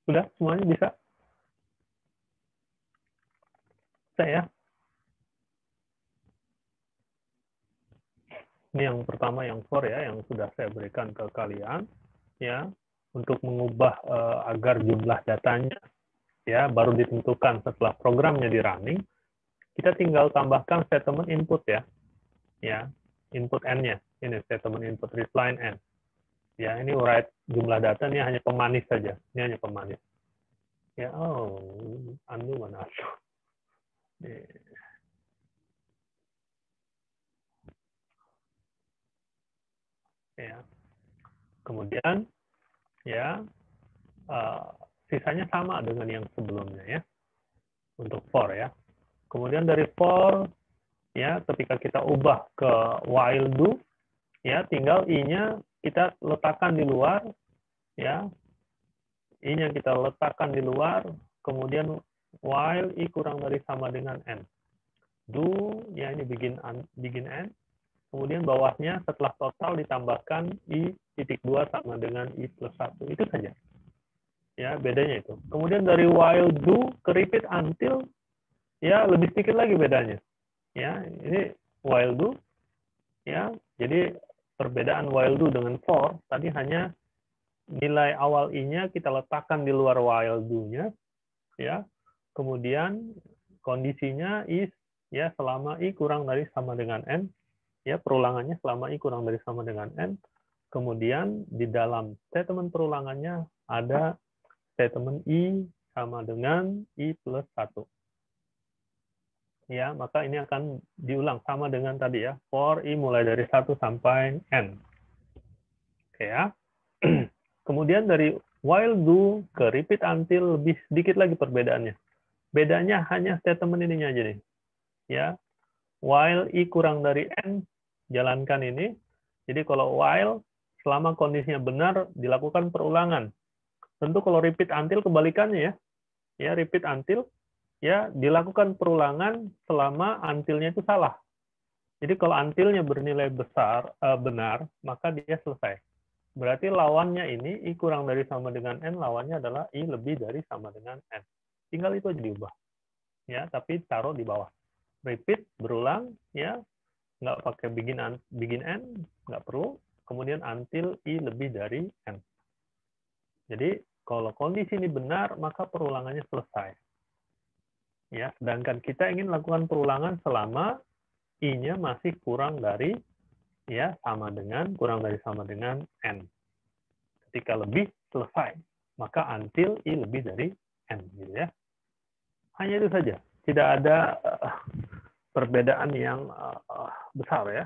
Sudah semuanya bisa? Bisa ya? Ini yang pertama, yang for ya, yang sudah saya berikan ke kalian ya, untuk mengubah agar jumlah datanya ya baru ditentukan setelah programnya di running. Kita tinggal tambahkan statement input ya input n-nya. Ini statement input read line n. Ya, ini write jumlah data, ini hanya pemanis saja. Ini hanya pemanis. Ya, oh, undo mana? Ya. Kemudian ya sisanya sama dengan yang sebelumnya ya untuk for ya. Kemudian dari for ya ketika kita ubah ke while do ya tinggal i-nya kita letakkan di luar ya. I-nya kita letakkan di luar, kemudian while i kurang dari sama dengan n. Do ya ini begin n. Kemudian bawahnya setelah total ditambahkan i.2 sama dengan i+1. Itu saja. Ya, bedanya itu. Kemudian dari while do ke repeat until ya lebih sedikit lagi bedanya. Ya, ini while do ya. Jadi perbedaan while do dengan for tadi hanya nilai awal i-nya kita letakkan di luar while do-nya ya. Kemudian kondisinya is ya selama i kurang dari sama dengan n. Ya, perulangannya selama i kurang dari sama dengan n. Kemudian di dalam statement perulangannya ada statement i sama dengan i+1. Ya, maka ini akan diulang sama dengan tadi ya. For i mulai dari 1 sampai n. Oke ya. Kemudian dari while do ke repeat until lebih sedikit lagi perbedaannya. Bedanya hanya statement ininya aja nih. Ya. While i kurang dari n, jalankan ini. Jadi kalau while, selama kondisinya benar, dilakukan perulangan. Tentu kalau repeat until kebalikannya ya. Ya, repeat until, ya dilakukan perulangan selama until-nya itu salah. Jadi kalau until-nya bernilai besar, benar, maka dia selesai. Berarti lawannya ini, i kurang dari sama dengan n, lawannya adalah i lebih dari sama dengan n. Tinggal itu aja diubah. Ya, tapi taruh di bawah. Repeat, berulang, ya, nggak pakai begin n, nggak perlu. Kemudian until i lebih dari n. Jadi kalau kondisi ini benar, maka perulangannya selesai. Ya, sedangkan kita ingin lakukan perulangan selama i-nya masih kurang dari ya sama dengan kurang dari sama dengan n. Ketika lebih selesai, maka until i lebih dari n, gitu ya. Hanya itu saja. Tidak ada perbedaan yang besar ya.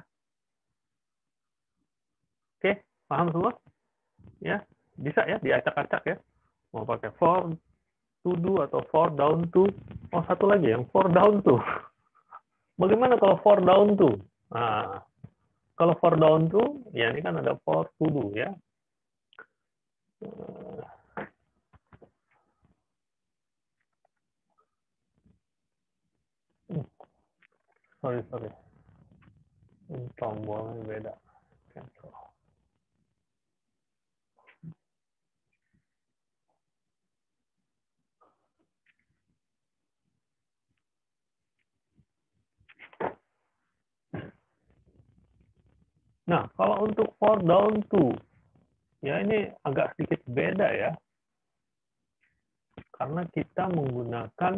Oke, paham semua? Ya, bisa ya diacak-acak ya. Mau pakai for to do atau for down to. Oh, satu lagi yang for down to. Bagaimana kalau for down to? Nah, kalau for down to, ya ini kan ada for to do ya. Sorry. Tombolnya beda. Cancel. Nah, kalau untuk for down to, ya ini agak sedikit beda ya. Karena kita menggunakan,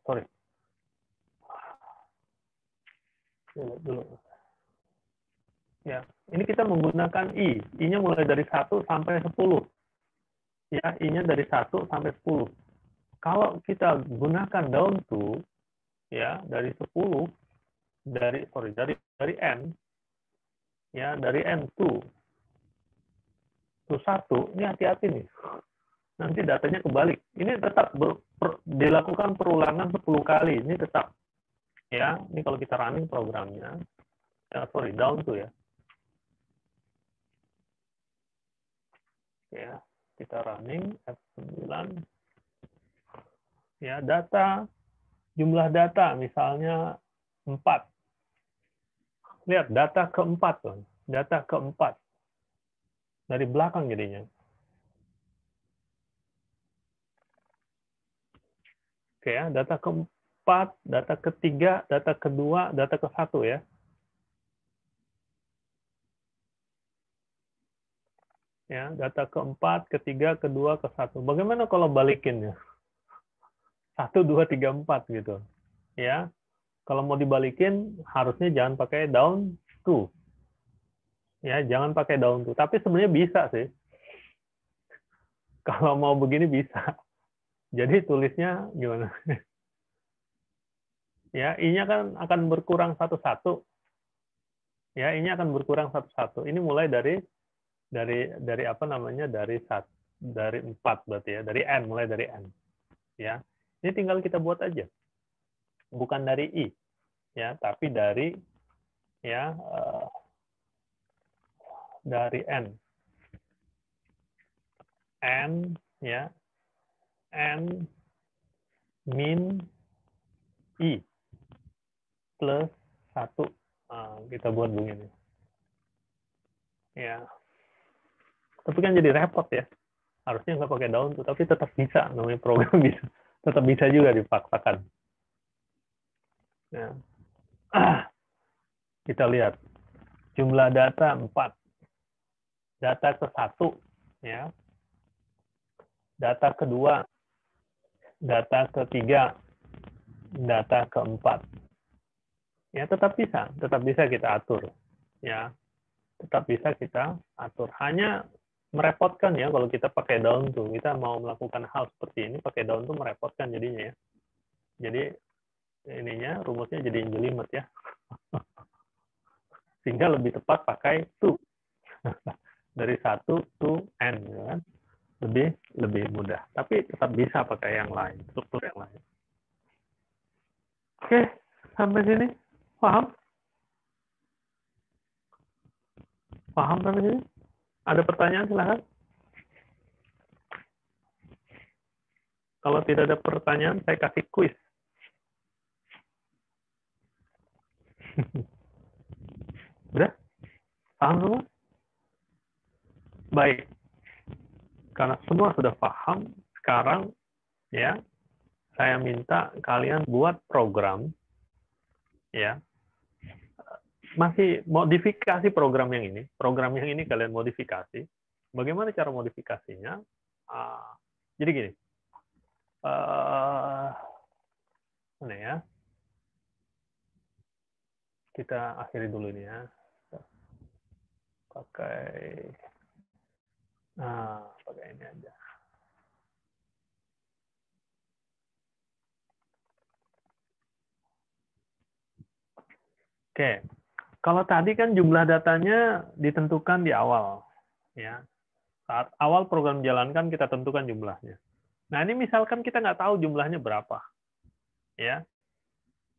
sorry. Dulu. Ya, ini kita menggunakan i. I-nya mulai dari 1 sampai 10. Ya, i-nya dari 1 sampai 10. Kalau kita gunakan down to, ya, dari 10, dari n, ya, dari n to 1, ini hati-hati nih. Nanti datanya kebalik. Ini tetap dilakukan perulangan 10 kali. Ini tetap. Ya, ini kalau kita running programnya. Down to ya. Ya, kita running F9. Ya, jumlah data misalnya 4. Lihat data keempat tuh, data keempat dari belakang jadinya. Oke ya, data keempat, data ketiga, data kedua, data ke satu ya. Ya, data keempat, ketiga, kedua, ke satu. Bagaimana kalau balikinnya? 1, 2, 3, 4 gitu. Ya, kalau mau dibalikin harusnya jangan pakai down to. Ya, jangan pakai down to. Tapi sebenarnya bisa sih. Kalau mau begini bisa. Jadi tulisnya gimana? Ya, I-nya kan akan berkurang satu-satu. Ya, I-nya akan berkurang satu-satu. Ini mulai dari apa namanya? Dari 4 berarti ya, dari n, mulai dari n. Ya. Ini tinggal kita buat aja. Bukan dari I, ya, tapi dari ya dari n. N ya, n min I plus 1. Nah, kita buat begini. Ya. Tapi kan jadi repot ya. Harusnya nggak pakai daun tuh, tapi tetap bisa. Namanya program bisa. Tetap bisa juga dipaksakan. Ya. Kita lihat. Jumlah data 4. Data ke 1. Ya. Data kedua. Data ketiga. Data keempat. Ya, tetap bisa kita atur. Ya. Tetap bisa kita atur. Hanya merepotkan ya kalau kita pakai daun tuh. Kita mau melakukan hal seperti ini pakai daun tuh merepotkan jadinya ya. Jadi ininya rumusnya jadi jelimet ya. Sehingga lebih tepat pakai to. Dari 1 to n ya kan. Lebih mudah. Tapi tetap bisa pakai yang lain, struktur yang lain. Oke, sampai sini paham? Paham sampai sini? Ada pertanyaan silahkan. Kalau tidak ada pertanyaan, saya kasih kuis. Udah? Paham semua? Baik. Karena semua sudah paham, sekarang ya saya minta kalian buat program ya. Masih modifikasi program yang ini. Program yang ini kalian modifikasi. Bagaimana cara modifikasinya? Jadi gini. Mana ya? Kita akhiri dulu ini ya. Pakai ini aja. Oke. Kalau tadi kan jumlah datanya ditentukan di awal, ya. Saat awal program jalankan kita tentukan jumlahnya. Nah ini misalkan kita nggak tahu jumlahnya berapa, ya.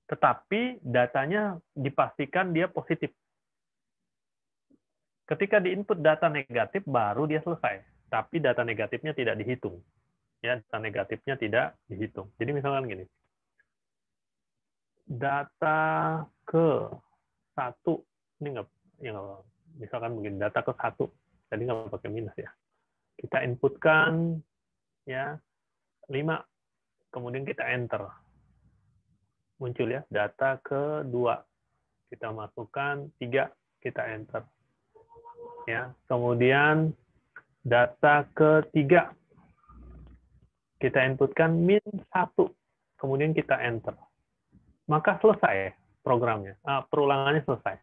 Tetapi datanya dipastikan dia positif. Ketika diinput data negatif baru dia selesai, tapi data negatifnya tidak dihitung, ya. Data negatifnya tidak dihitung. Jadi misalkan gini, data ke 1 ini nggak, ya misalkan begini, data ke 1 tadi nggak pakai minus ya, kita inputkan ya 5, kemudian kita enter, muncul ya data ke 2, kita masukkan 3, kita enter ya, kemudian data ke 3 kita inputkan min 1, kemudian kita enter, maka selesai programnya, perulangannya selesai.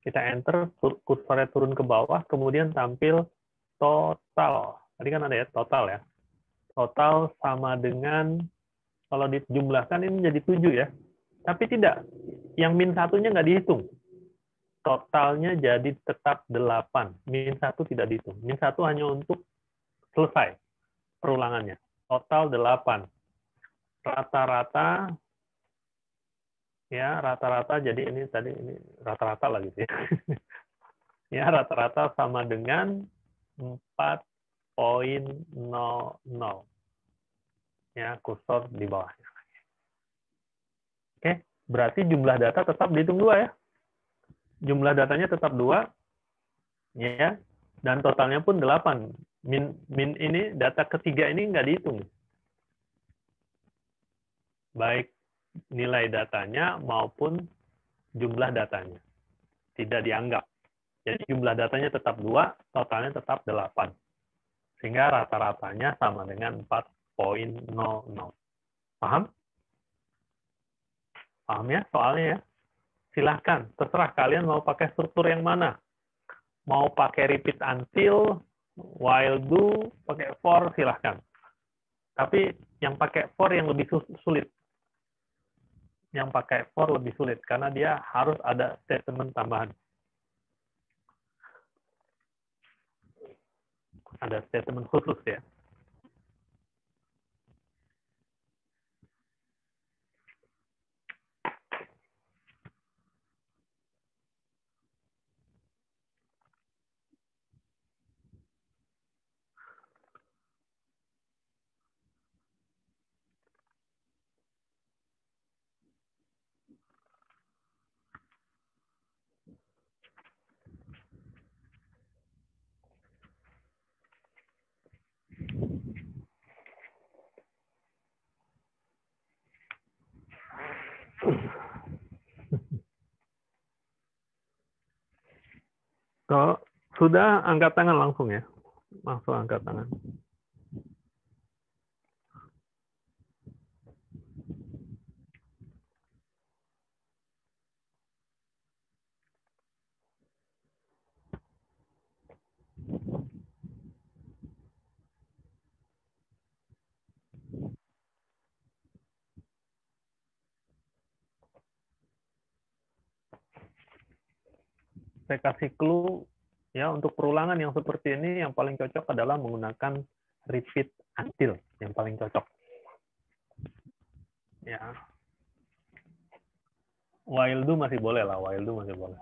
Kita enter, kursornya turun ke bawah, kemudian tampil total. Tadi kan ada ya, total ya. Total sama dengan, kalau dijumlahkan ini jadi 7 ya. Tapi tidak, yang min 1-nya nggak dihitung. Totalnya jadi tetap 8. Min 1 tidak dihitung. Min 1 hanya untuk selesai perulangannya. Total 8. Rata-rata, ya rata-rata, jadi ini tadi ini rata-rata lah gitu ya. Ya rata-rata sama dengan 4,00. Ya, kursor di bawahnya. Oke, berarti jumlah data tetap dihitung 2 ya. jumlah datanya tetap 2, ya, dan totalnya pun 8. Min ini, data ketiga ini nggak dihitung. Baik nilai datanya maupun jumlah datanya. Tidak dianggap. Jadi jumlah datanya tetap 2, totalnya tetap 8. Sehingga rata-ratanya sama dengan 4,00. Paham? Paham ya soalnya ya? Silahkan, terserah kalian mau pakai struktur yang mana. Mau pakai repeat until, while do, pakai for, silahkan. Tapi yang pakai for yang lebih sulit. Yang pakai for lebih sulit, karena dia harus ada statement tambahan. Ada statement khusus ya. Kalau sudah, angkat tangan langsung ya. Langsung angkat tangan. Saya kasih clue ya, untuk perulangan yang seperti ini yang paling cocok adalah menggunakan repeat until, yang paling cocok. Ya. While do masih boleh lah, while do masih boleh.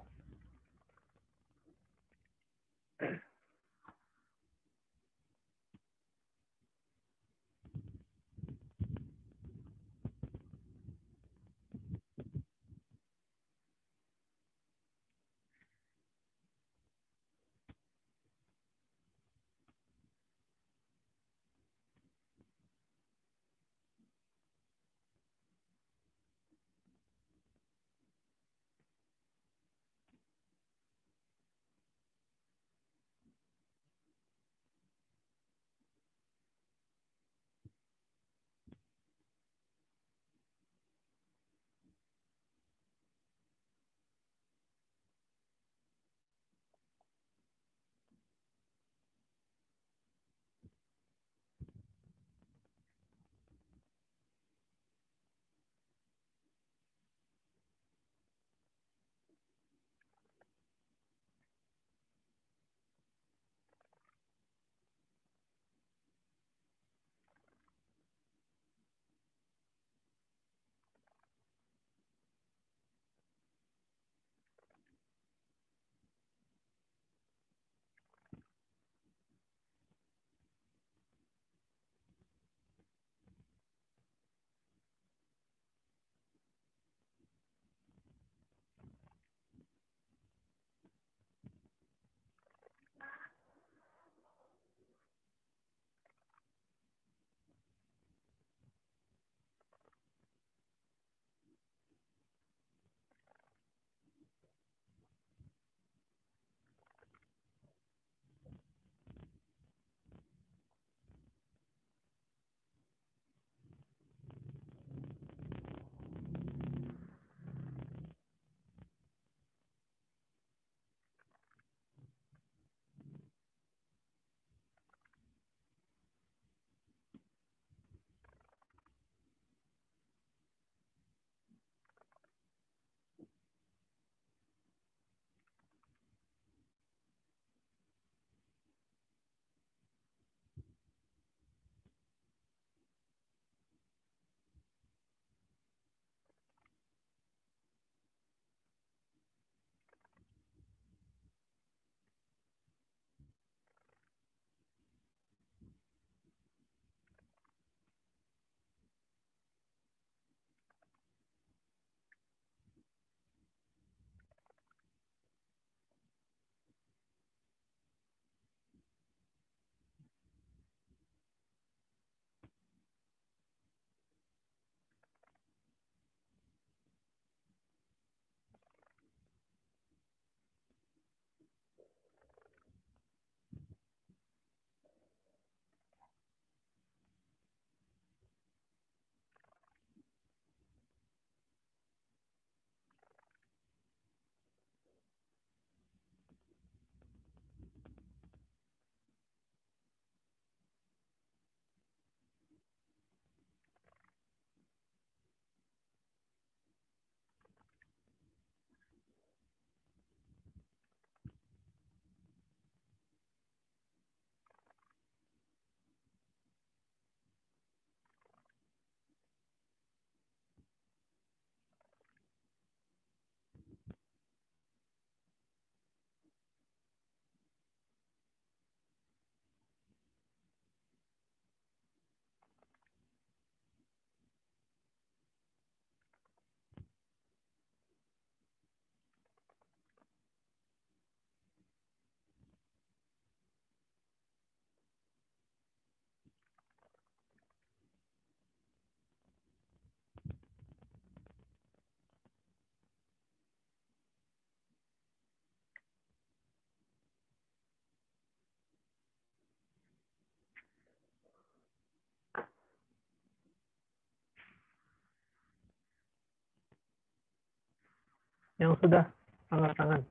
Yang sudah, angkat tangan.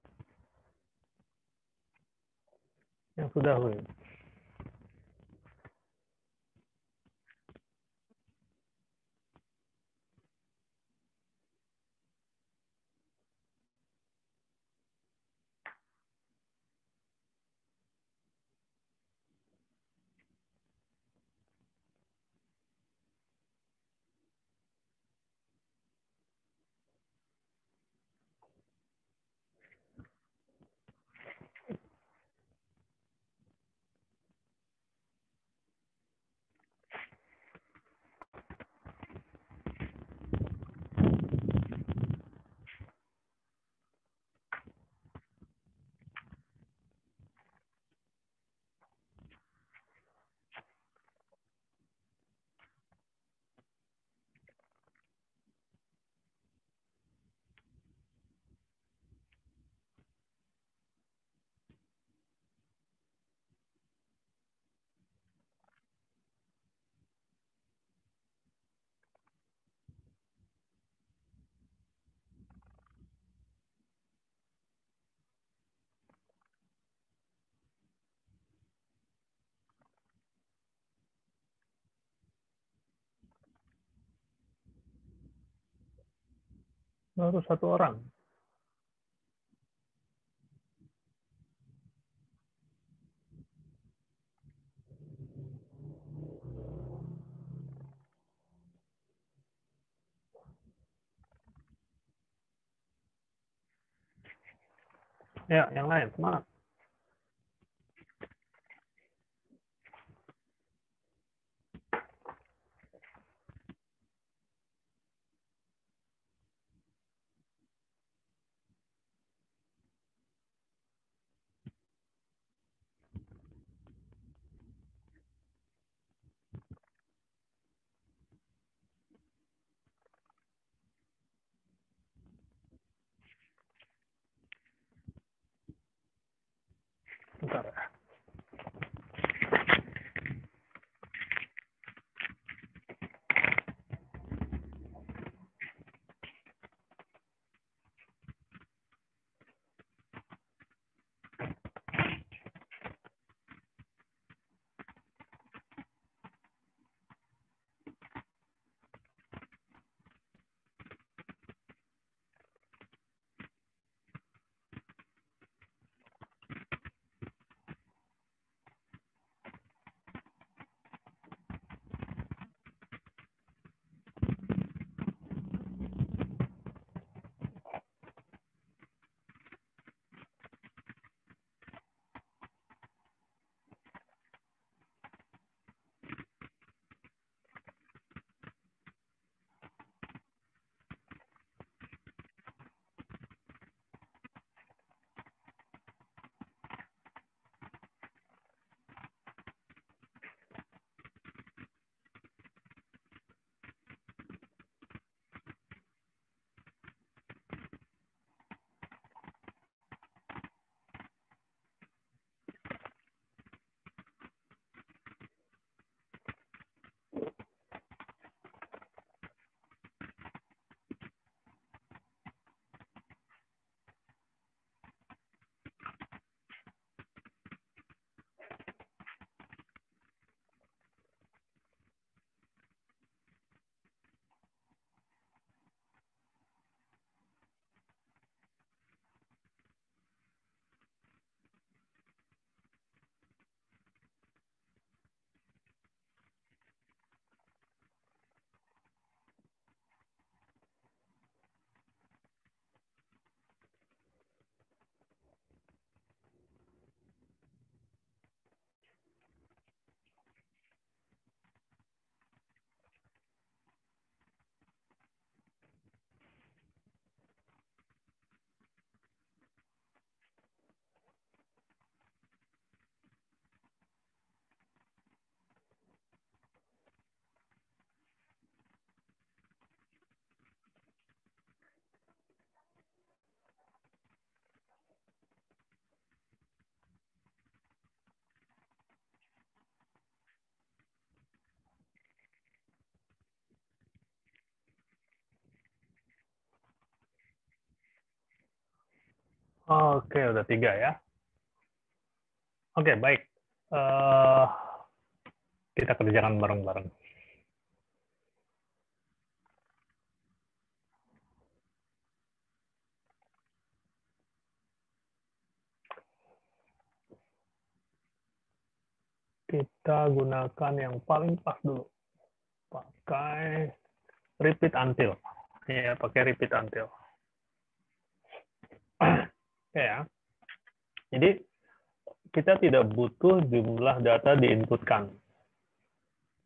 Yang sudah, Hui. Baru satu orang. Ya, yang lain, semangat. Oke, udah 3 ya. Oke, baik. Eh, kita kerjakan bareng-bareng. Kita gunakan yang paling pas dulu. Pakai repeat until. Ya, pakai repeat until. Oke ya. Jadi kita tidak butuh jumlah data diinputkan.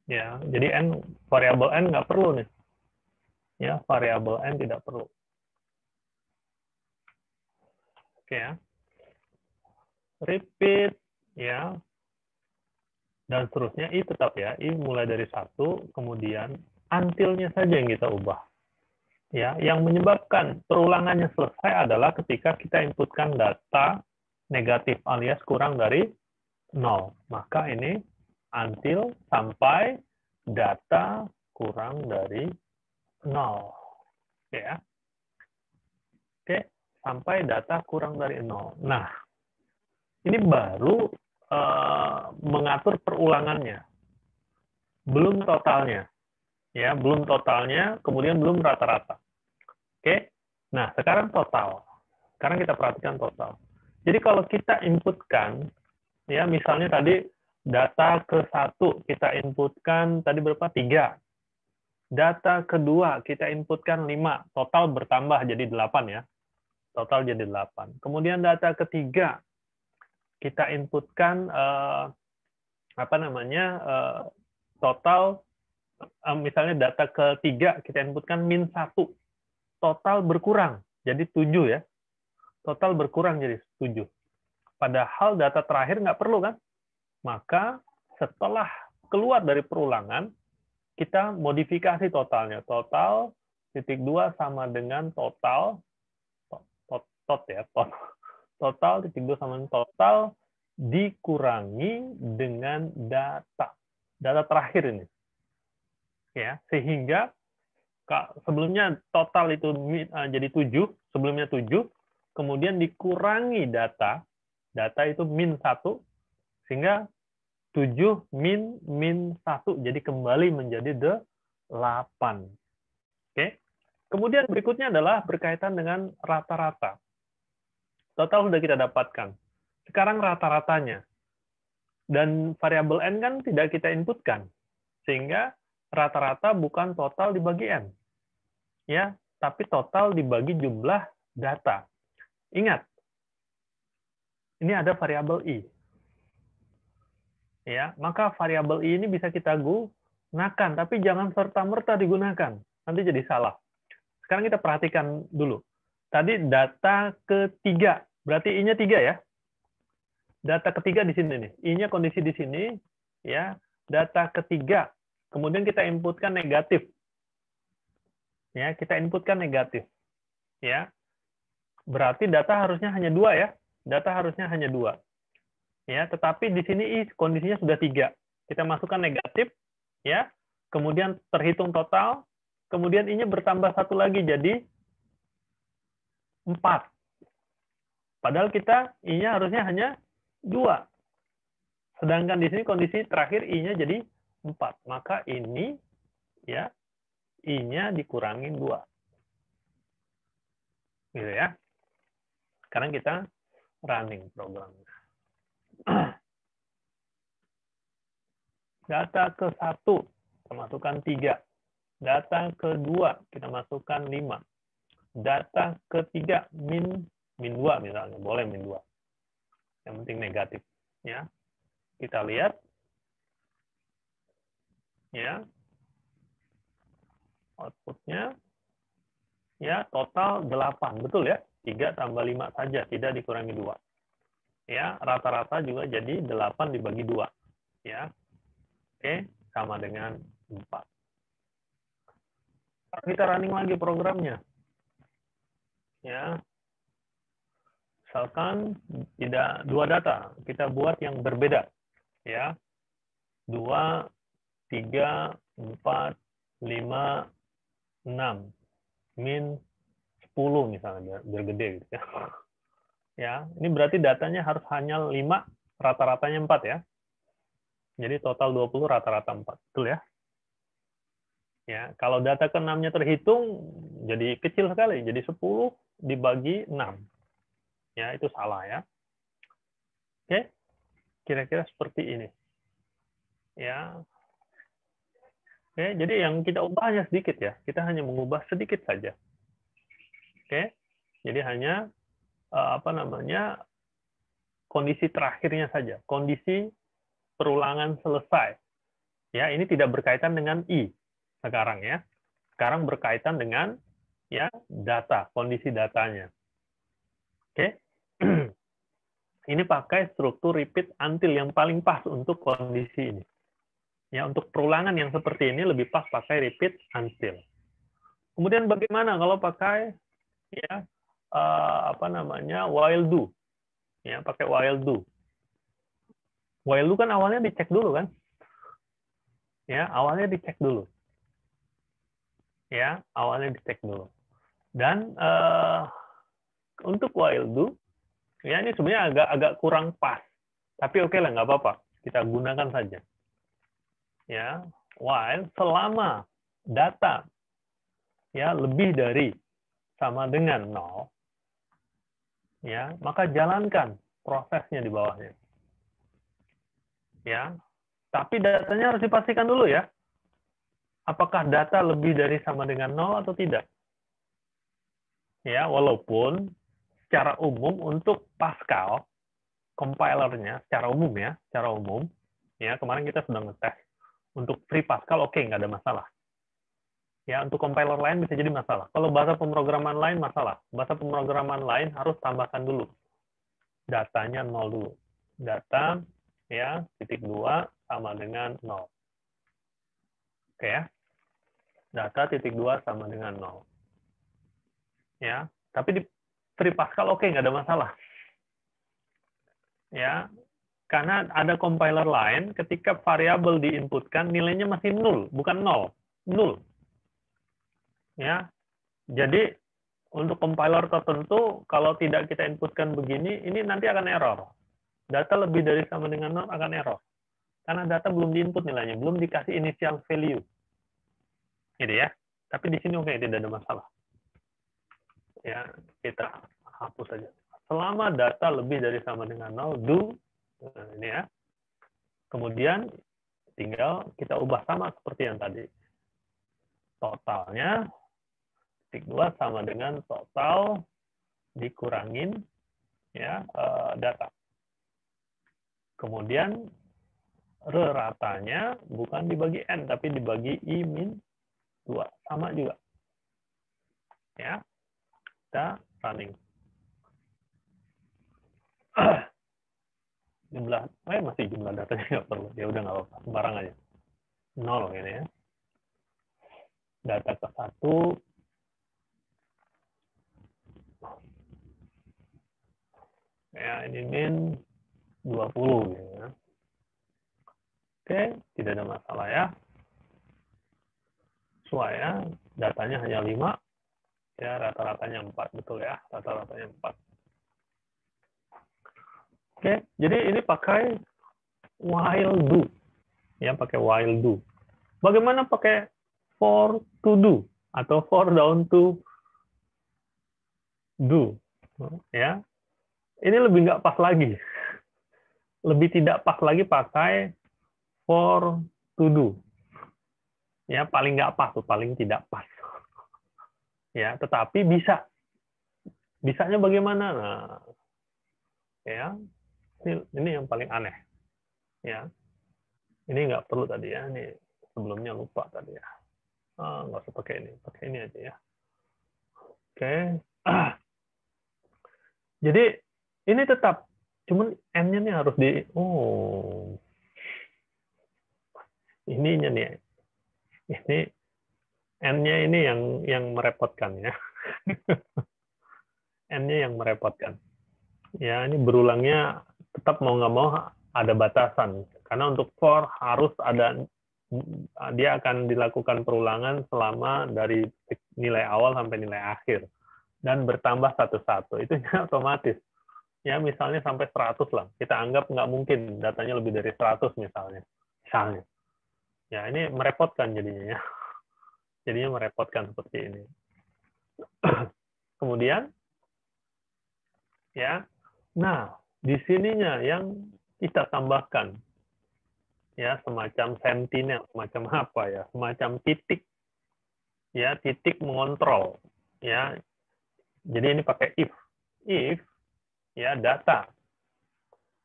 Ya, jadi n variabel n nggak perlu nih. Ya, variabel n tidak perlu. Oke ya. Repeat ya. Dan seterusnya i tetap ya. I mulai dari 1, kemudian until-nya saja yang kita ubah. Ya, yang menyebabkan perulangannya selesai adalah ketika kita inputkan data negatif alias kurang dari 0. Maka ini until sampai data kurang dari 0. Ya. Oke, sampai data kurang dari 0. Nah, ini baru mengatur perulangannya. Belum totalnya. Ya, belum totalnya, kemudian belum rata-rata. Oke. Nah, sekarang total. Sekarang kita perhatikan total. Jadi kalau kita inputkan, ya misalnya tadi data ke-1 kita inputkan tadi berapa? 3. Data kedua kita inputkan 5. Total bertambah jadi 8 ya. Total jadi 8. Kemudian data ketiga kita inputkan total misalnya data ketiga kita inputkan -1. Total berkurang jadi 7 ya. Total berkurang jadi 7. Padahal data terakhir nggak perlu kan? Maka setelah keluar dari perulangan, kita modifikasi totalnya. Total titik 2 sama dengan total total titik 2 sama dengan total dikurangi dengan data terakhir ini. Ya, sehingga sebelumnya total itu jadi 7, sebelumnya 7, kemudian dikurangi data itu -1, sehingga 7 min 1, jadi kembali menjadi 8. Oke. Kemudian berikutnya adalah berkaitan dengan rata-rata. Total sudah kita dapatkan. Sekarang rata-ratanya. Dan variabel n kan tidak kita inputkan. Sehingga rata-rata bukan total dibagi n. Ya, tapi total dibagi jumlah data. Ingat, ini ada variabel i. Ya, maka variabel i ini bisa kita gunakan, tapi jangan serta-merta digunakan. Nanti jadi salah. Sekarang kita perhatikan dulu. Tadi data ketiga, berarti i-nya 3 ya. Data ketiga di sini nih. I-nya kondisi di sini, ya. Data ketiga. Kemudian kita inputkan negatif. Ya, kita inputkan negatif. Ya. Berarti data harusnya hanya 2 ya. Data harusnya hanya 2. Ya, tetapi di sini i kondisinya sudah 3. Kita masukkan negatif, ya. Kemudian terhitung total, kemudian i-nya bertambah 1 lagi jadi 4. Padahal kita i-nya harusnya hanya 2. Sedangkan di sini kondisi terakhir i-nya jadi 4. Maka ini ya i-nya dikurangin 2. Gitu ya. Sekarang kita running programnya. Data ke-1 kita masukkan 3. Data kedua kita masukkan 5. Data ketiga min 2 misalnya, boleh min 2. Yang penting negatif, ya. Kita lihat, ya, outputnya, ya, total 8, betul ya, 3 tambah 5 saja, tidak dikurangi 2. Ya, rata-rata juga jadi 8 dibagi 2. Ya, oke, sama dengan 4. Kita running lagi programnya. Ya, misalkan tidak 2 data, kita buat yang berbeda. Ya, 2, 3, 4, 5, 6. Min 10 misalnya, biar gede gitu ya. Ya, ini berarti datanya harus hanya 5, rata-ratanya 4 ya. Jadi total 20, rata-rata 4. Betul ya? Ya, kalau data ke-6-nya terhitung jadi kecil sekali, jadi 10 dibagi 6. Ya, itu salah ya. Oke. Kira-kira seperti ini. Ya. Oke, jadi yang kita ubah hanya sedikit ya. Kita hanya mengubah sedikit saja. Oke. Jadi hanya kondisi terakhirnya saja, kondisi perulangan selesai. Ya, ini tidak berkaitan dengan i sekarang ya. Sekarang berkaitan dengan ya data, kondisi datanya. Oke. Ini pakai struktur repeat until yang paling pas untuk kondisi ini. Ya, untuk perulangan yang seperti ini lebih pas pakai repeat until. Kemudian bagaimana kalau pakai ya while do? Ya, pakai while do. While do kan awalnya dicek dulu kan? Ya, awalnya dicek dulu. Ya, awalnya dicek dulu. Dan untuk while do, ya ini sebenarnya agak kurang pas. Tapi oke lah, nggak apa-apa. Kita gunakan saja. Ya, while selama data ya lebih dari sama dengan 0, ya, maka jalankan prosesnya di bawahnya. Ya, tapi datanya harus dipastikan dulu ya. Apakah data lebih dari sama dengan 0 atau tidak? Ya, walaupun secara umum untuk Pascal compilernya secara umum ya kemarin kita sudah ngetes untuk free Pascal oke, nggak ada masalah. Ya, untuk compiler lain bisa jadi masalah. Kalau bahasa pemrograman lain masalah. Bahasa pemrograman lain harus tambahkan dulu datanya 0 dulu. Data ya titik 2 sama dengan 0. Oke ya. Data titik 2 sama dengan 0. Ya, tapi di free Pascal oke, nggak ada masalah. Ya, karena ada compiler lain ketika variabel diinputkan nilainya masih 0, bukan 0. 0. Ya. Jadi untuk compiler tertentu kalau tidak kita inputkan begini, ini nanti akan error. Data lebih dari sama dengan 0 akan error. Karena data belum diinput nilainya, belum dikasih initial value. Gitu ya. Tapi di sini oke, tidak ada masalah. Ya, kita hapus saja. Selama data lebih dari sama dengan 0, do ini ya. Kemudian tinggal kita ubah sama seperti yang tadi. Totalnya titik 2 sama dengan total dikurangin ya data. Kemudian ratanya bukan dibagi n tapi dibagi i min 2, sama juga. Ya. Kita running. Masih jumlah datanya nggak perlu. Ya udah nggak apa-apa, sembarang aja. 0 ini ya. Data ke 1 ya ini min 20 ya. Oke, tidak ada masalah ya. Sesuai ya, datanya hanya 5. Ya, rata-ratanya 4, betul ya. Rata-ratanya 4. Oke, jadi ini pakai while do. Ya, pakai while do. Bagaimana pakai for to do atau for down to do? Ya, ini lebih nggak pas lagi. Lebih tidak pas lagi pakai for to do. Ya, paling nggak pas tuh, paling tidak pas. Ya, tetapi bisa. Bisanya bagaimana? Nah, ya, ini yang paling aneh. Ya, ini nggak perlu tadi ya. Ini sebelumnya lupa tadi ya. Nggak usah pakai ini aja ya. Oke. Jadi ini tetap, cuman n-nya nih harus di, ininya nih, ini n-nya ini yang merepotkan ya. N-nya yang merepotkan. Ya, ini berulangnya tetap mau nggak mau ada batasan. Karena untuk for harus ada, dia akan dilakukan perulangan selama dari nilai awal sampai nilai akhir. Dan bertambah satu-satu. Itu otomatis. Ya, misalnya sampai 100 lah. Kita anggap nggak mungkin datanya lebih dari 100 misalnya. Misalnya. Ya, ini merepotkan jadinya ya. Jadinya merepotkan seperti ini. Kemudian, ya, nah, di sininya yang kita tambahkan, ya, semacam sentinel, semacam apa ya, semacam titik, ya, titik mengontrol, ya. Jadi ini pakai if, ya, data,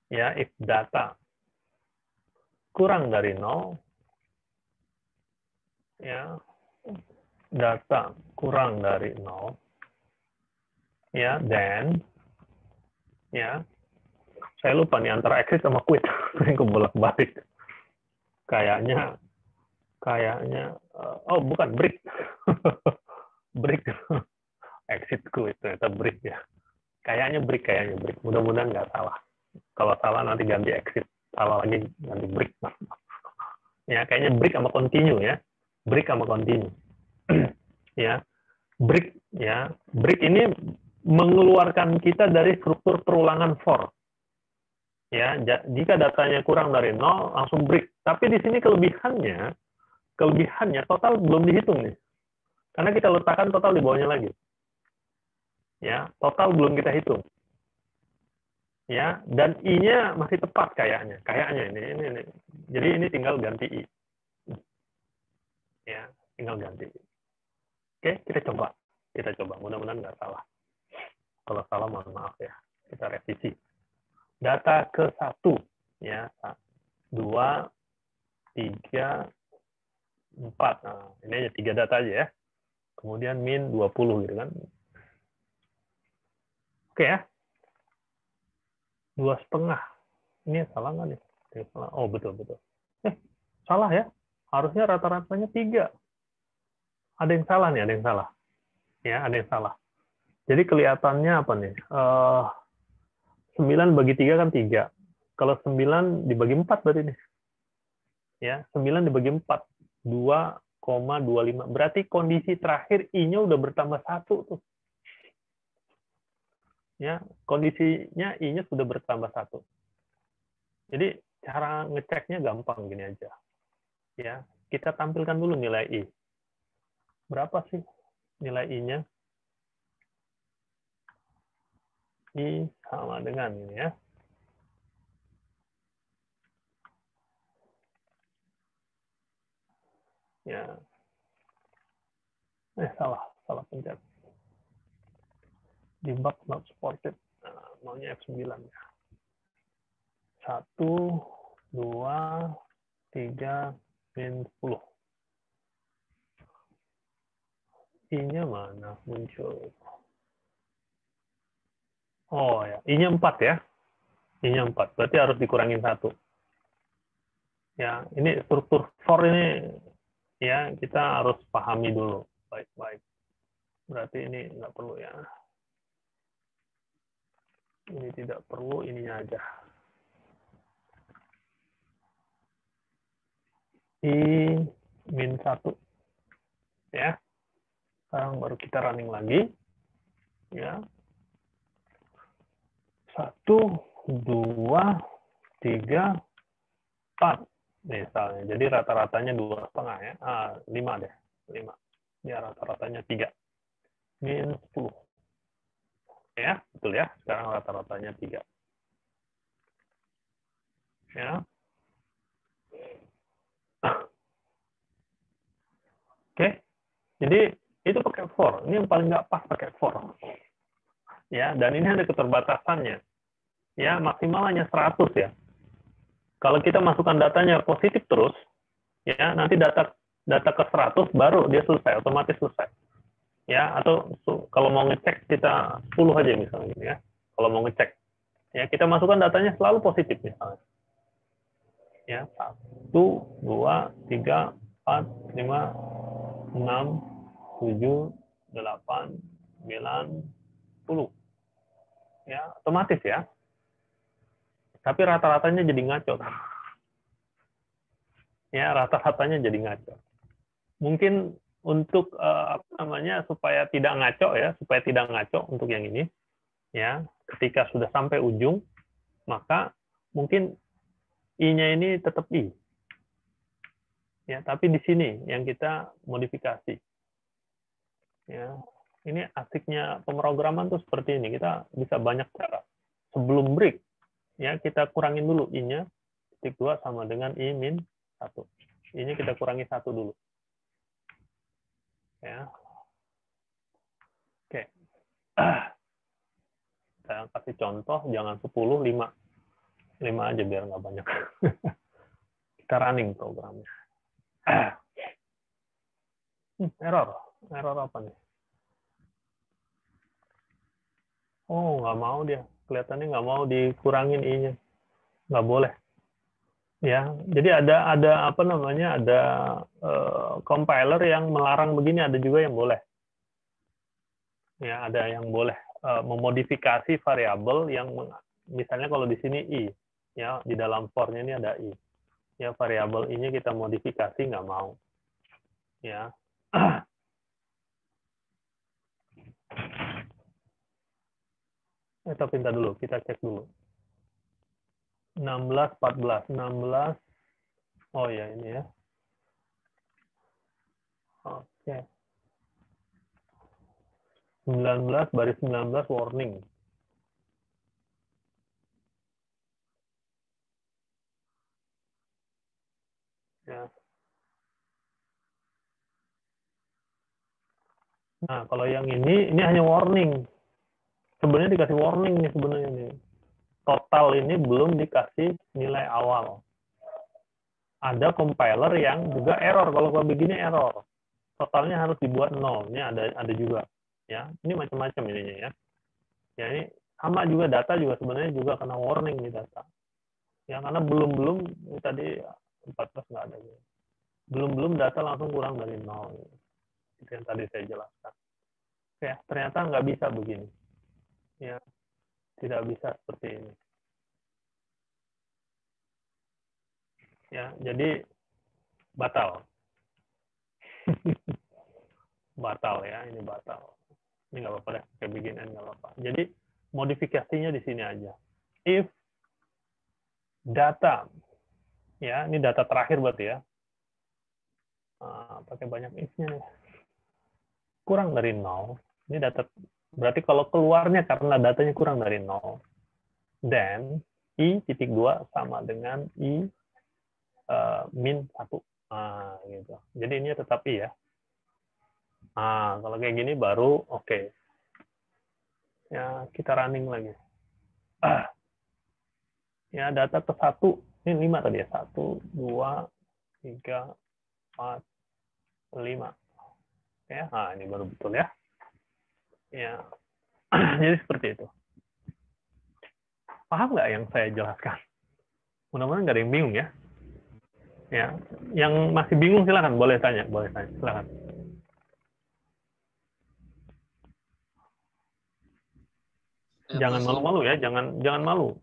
ya, if data kurang dari 0, ya, data kurang dari 0, ya, then, ya, saya lupa nih antara exit sama quit, yang kebolak-balik. Kayaknya, oh bukan break, break, exit quit, ternyata break ya. Kayaknya break. Mudah-mudahan nggak salah. Kalau salah nanti ganti exit, salah lagi ganti break. Ya, kayaknya break sama continue ya, break sama continue. Ya, break ya, break ini mengeluarkan kita dari struktur perulangan for. Ya, jika datanya kurang dari 0 langsung break. Tapi di sini kelebihannya total belum dihitung nih. Karena kita letakkan total di bawahnya lagi. Ya, total belum kita hitung. Ya, dan I-nya masih tepat kayaknya ini. Jadi ini tinggal ganti I. Ya, tinggal ganti I. Oke, kita coba. Mudah-mudahan nggak salah. Kalau salah mohon maaf ya. Kita revisi. Data ke 1 ya. 2 3 4. Nah, ini aja 3 data aja ya. Kemudian min 20 gitu kan. Oke ya. 2,5. Ini salah nggak nih? Oh, betul. Salah ya. Harusnya rata-ratanya 3. Ada yang salah nih, Ya, ada yang salah. Jadi kelihatannya apa nih? 9 bagi 3 kan 3. Kalau 9 dibagi 4 berarti nih. Ya, 9 dibagi 4. 2,25. Berarti kondisi terakhir I-nya udah bertambah 1 tuh. Ya, kondisinya I-nya sudah bertambah 1. Jadi cara ngeceknya gampang gini aja. Ya, kita tampilkan dulu nilai I. Berapa sih nilai I-nya? I sama dengan ini ya. Ya. Salah pencet. Debug not supported. Nah, maunya F9 ya. 1, 2, 3, min 10. I-nya mana muncul? Oh ya, I-nya 4 ya. I-nya 4, berarti harus dikurangin 1. Ya, ini struktur for ini ya kita harus pahami dulu baik-baik. Berarti ini nggak perlu ya. Ini tidak perlu, ininya aja. I min 1. Ya. Sekarang baru kita running lagi. Ya. 1, 2, 3, 4. Misalnya. Jadi rata-ratanya 2,5 ya. 5 deh. 5. Ya, rata-ratanya 3. Min 10. Ya, betul ya. Sekarang rata-ratanya 3. Ya. Oke. Jadi itu pakai for. Ini yang paling nggak pas pakai for. Ya, dan ini ada keterbatasannya. Ya, maksimal hanya 100 ya. Kalau kita masukkan datanya positif terus, ya, nanti data ke 100 baru dia selesai, otomatis selesai. Ya, atau kalau mau ngecek kita 10 aja misalnya gitu ya. Kalau mau ngecek. Ya, kita masukkan datanya selalu positif misalnya. Ya, 1, 2, 3, 4, 5, 6, 7, 8, 9, 10. Ya, otomatis ya. Tapi rata-ratanya jadi ngaco. Ya, rata-ratanya jadi ngaco. Mungkin untuk supaya tidak ngaco ya, untuk yang ini, Ya, ketika sudah sampai ujung, maka mungkin I-nya ini tetap I. Ya, tapi di sini yang kita modifikasi. Ya, ini asiknya pemrograman tuh seperti ini. Kita bisa banyak cara. Sebelum break, ya kita kurangin dulu I-nya. Titik 2 sama dengan I min 1. I-nya kita kurangi 1 dulu. Ya. Oke. Saya kasih contoh, jangan 10, 5. 5 aja biar nggak banyak. Kita running programnya. Error. Error apa nih? Oh, nggak mau dia. Kelihatannya nggak mau dikurangin I-nya. Nggak boleh. Ya, jadi ada apa namanya? Ada compiler yang melarang begini, ada juga yang boleh. Ya, ada yang boleh memodifikasi variabel yang misalnya kalau di sini I, ya di dalam for-nya ini ada I. Ya, variabel I-nya kita modifikasi nggak mau. Ya. Kita pindah dulu, kita cek dulu. 16, 14, 16. Oh ya, ini ya. Oke. 19, baris 19, warning. Ya. Nah, kalau yang ini hanya warning. Sebenarnya dikasih warning nih sebenarnya nih. Total ini belum dikasih nilai awal. Ada compiler yang juga error. Kalau begini error. Totalnya harus dibuat 0. Ini ada juga. Ya, ini macam-macam ininya ya. Ya, ini sama juga data juga sebenarnya juga kena warning di data. Ya, karena belum tadi 14 nggak ada. Belum data langsung kurang dari 0. Itu yang tadi saya jelaskan. Ya, ternyata nggak bisa begini. Ya, tidak bisa seperti ini. Ya, jadi batal. Batal ya, ini batal. Ini nggak apa-apa deh, kayak begini nggak apa-apa. Jadi modifikasinya di sini aja. If data, ya ini data terakhir berarti ya. Pakai banyak if-nya nih. Kurang dari 0. Ini data, berarti kalau keluarnya karena datanya kurang dari 0. Then I.2 sama dengan I min 1. Gitu. Jadi ini tetap I ya. Kalau kayak gini baru oke. Ya, kita running lagi. Ya, data ke 1. Ini 5 tadi ya. 1, 2, 3, 4, 5. Ya, ini baru betul ya. Ya. Jadi seperti itu. Paham nggak yang saya jelaskan? Mudah-mudahan nggak ada yang bingung ya. Ya, yang masih bingung silakan boleh tanya, silakan. Jangan malu-malu ya, jangan malu.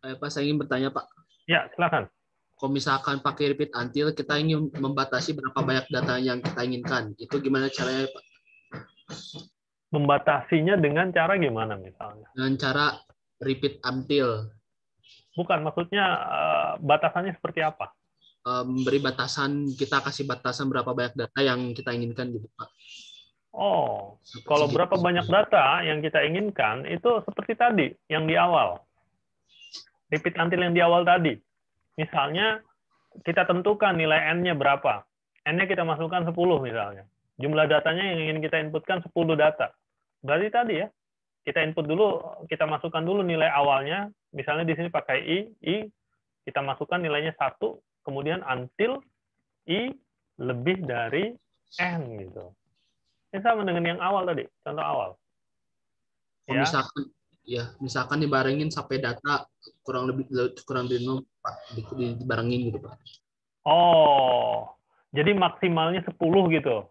Pak, saya ingin bertanya Pak. Ya, silakan. Kalau misalkan pakai repeat until, kita ingin membatasi berapa banyak data yang kita inginkan. Itu gimana caranya Pak? Membatasinya dengan cara gimana misalnya? Dengan cara repeat until. Bukan, maksudnya batasannya seperti apa? Memberi batasan, kita kasih batasan berapa banyak data yang kita inginkan gitu Pak. Oh, kalau berapa banyak data yang kita inginkan, itu seperti tadi, yang di awal. Repeat until yang di awal tadi. Misalnya, kita tentukan nilai N-nya berapa. N-nya kita masukkan 10 misalnya. Jumlah datanya yang ingin kita inputkan 10 data. Berarti tadi ya, kita input dulu, kita masukkan dulu nilai awalnya. Misalnya di sini pakai I, kita masukkan nilainya 1, kemudian until I lebih dari N gitu. Ini sama dengan yang awal tadi, contoh awal. Ya. Misalkan dibarengin sampai data kurang dari 0 Pak, dibarengin gitu Pak. Oh, jadi maksimalnya 10 gitu.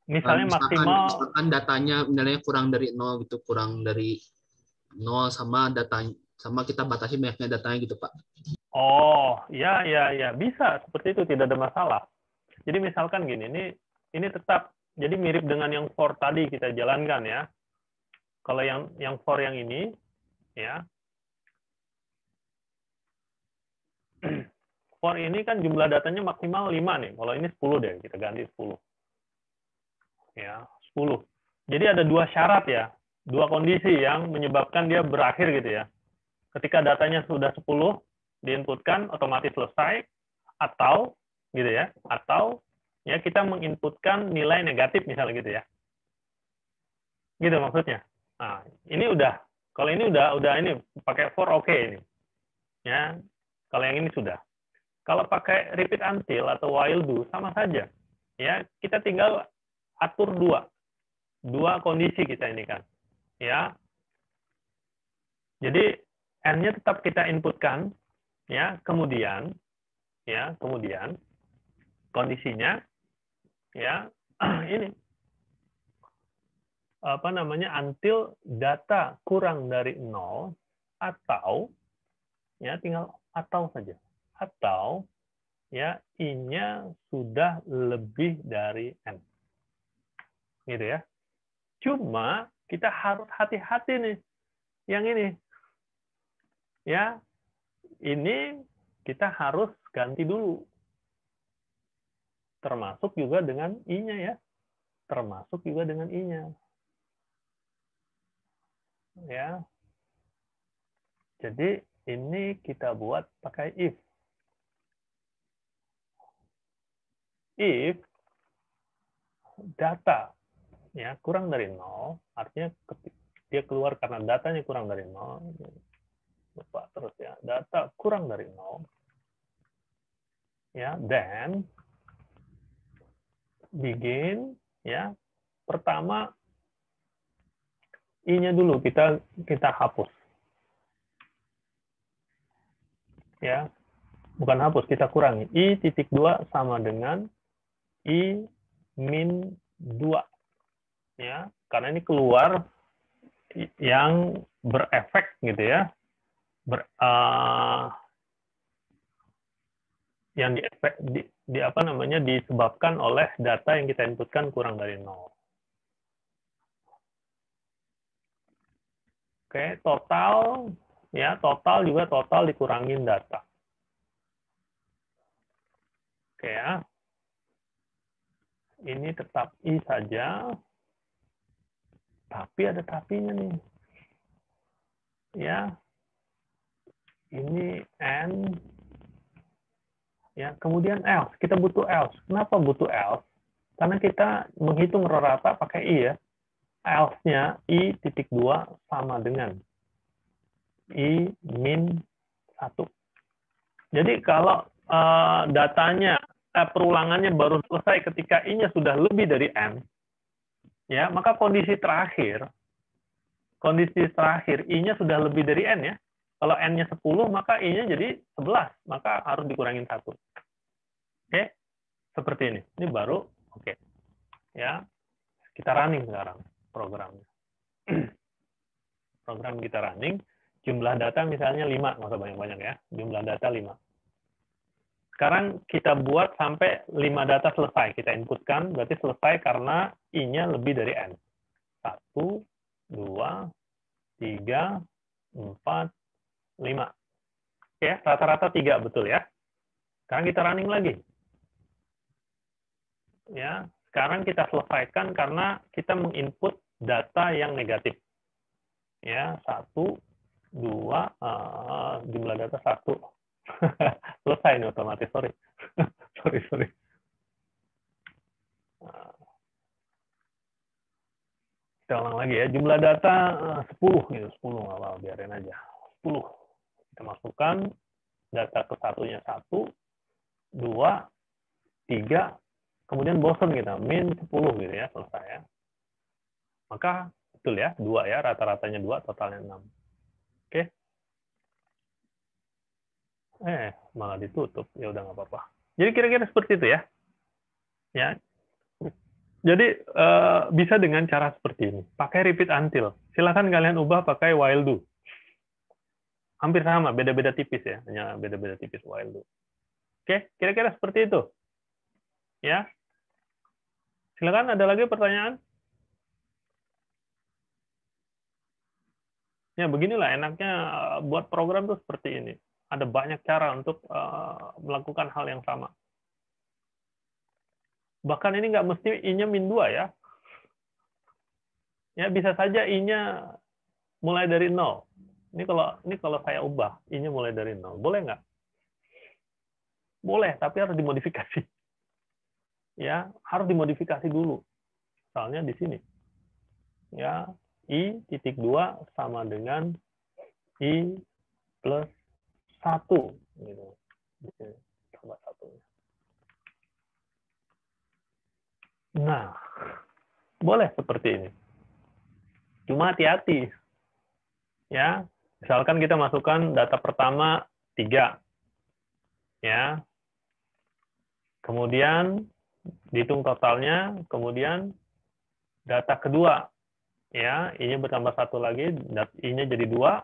Misalnya misalkan datanya misalnya kurang dari 0 gitu, kurang dari 0 sama datanya, sama kita batasi banyaknya datanya gitu Pak. Oh, ya, bisa seperti itu, tidak ada masalah. Jadi misalkan gini, ini tetap jadi mirip dengan yang for tadi kita jalankan ya. Kalau yang for yang ini, ya, for ini kan jumlah datanya maksimal 5 nih. Kalau ini 10 deh, kita ganti 10. Ya, 10. Jadi ada dua syarat ya, dua kondisi yang menyebabkan dia berakhir gitu ya. Ketika datanya sudah 10, diinputkan otomatis selesai, atau gitu ya, atau ya kita menginputkan nilai negatif misalnya gitu ya. Gitu maksudnya. Nah, ini udah. Kalau ini udah ini pakai for oke ini. Ya. Kalau yang ini sudah. Kalau pakai repeat until atau while do sama saja. Ya, kita tinggal atur dua kondisi kita ini kan. Ya. Jadi n-nya tetap kita inputkan ya, kemudian kondisinya ya ini apa namanya, until data kurang dari 0 atau ya tinggal atau saja, atau ya i-nya sudah lebih dari n, gitu ya. Cuma kita harus hati-hati nih yang ini ya, ini kita harus ganti dulu, termasuk juga dengan i-nya ya, termasuk juga dengan i-nya ya. Jadi ini kita buat pakai if data ya kurang dari 0, artinya dia keluar karena datanya kurang dari 0, lupa terus ya, data kurang dari 0 ya, then begin ya, pertama i-nya dulu kita hapus ya, bukan hapus, kita kurangi, i.2 sama dengan i min 2 ya, karena ini keluar yang berefek gitu ya, yang di apa namanya, disebabkan oleh data yang kita inputkan kurang dari 0. Oke, total ya, total juga total dikurangin data. Oke ya. Ini tetap i saja. Tapi ada tapinya nih. Ya. Ini n ya, kemudian else. Kita butuh else. Kenapa butuh else? Karena kita menghitung rata pakai i ya. Else-nya i.2 sama dengan i min 1. Jadi kalau datanya perulangannya baru selesai ketika i-nya sudah lebih dari n, ya, maka kondisi terakhir i-nya sudah lebih dari n ya. Kalau n-nya 10, maka i-nya jadi 11, maka harus dikurangin 1. Oke, seperti ini. Ini baru oke. Ya, kita running sekarang programnya. Program kita running, jumlah data misalnya 5, nggak usah banyak-banyak ya. Jumlah data 5. Sekarang kita buat sampai 5 data selesai. Kita inputkan, berarti selesai karena i-nya lebih dari n. 1, 2, 3, 4, 5. Oke, rata-rata 3, betul ya. Sekarang kita running lagi. Ya, sekarang kita selesaikan karena kita menginput data yang negatif. Ya, 1, 2, jumlah data 1. Selesai nih otomatis, sorry. sorry. Kita ulang lagi ya, jumlah data 10 gitu, 10 nggak apa-apa, biarin aja. 10. Kita masukkan data ke satunya 1, 2, 3, kemudian bosen kita, min 10 gitu ya, selesai ya. Maka betul ya, 2 ya, rata-ratanya 2, totalnya 6. Oke. Malah ditutup, ya udah nggak apa-apa. Jadi kira-kira seperti itu ya. Ya. Jadi bisa dengan cara seperti ini. Pakai repeat until. Silakan kalian ubah pakai while do. Hampir sama, beda-beda tipis ya. Hanya beda-beda tipis while do. Oke, kira-kira seperti itu. Ya. Silakan, ada lagi pertanyaan? Ya beginilah enaknya buat program tuh seperti ini. Ada banyak cara untuk melakukan hal yang sama. Bahkan ini nggak mesti I-nya min 2 ya. Ya bisa saja I-nya mulai dari 0. Ini kalau saya ubah I-nya mulai dari 0. Boleh nggak? Boleh, tapi harus dimodifikasi. Ya, harus dimodifikasi dulu. Misalnya di sini. Ya, I titik 2 sama dengan I plus 1. Gitu. Di sini, tambah 1. Nah, boleh seperti ini. Cuma hati-hati. Ya, misalkan kita masukkan data pertama 3. Ya. Kemudian dihitung totalnya, kemudian data kedua. Ya, I-nya bertambah 1 lagi, I-nya jadi 2,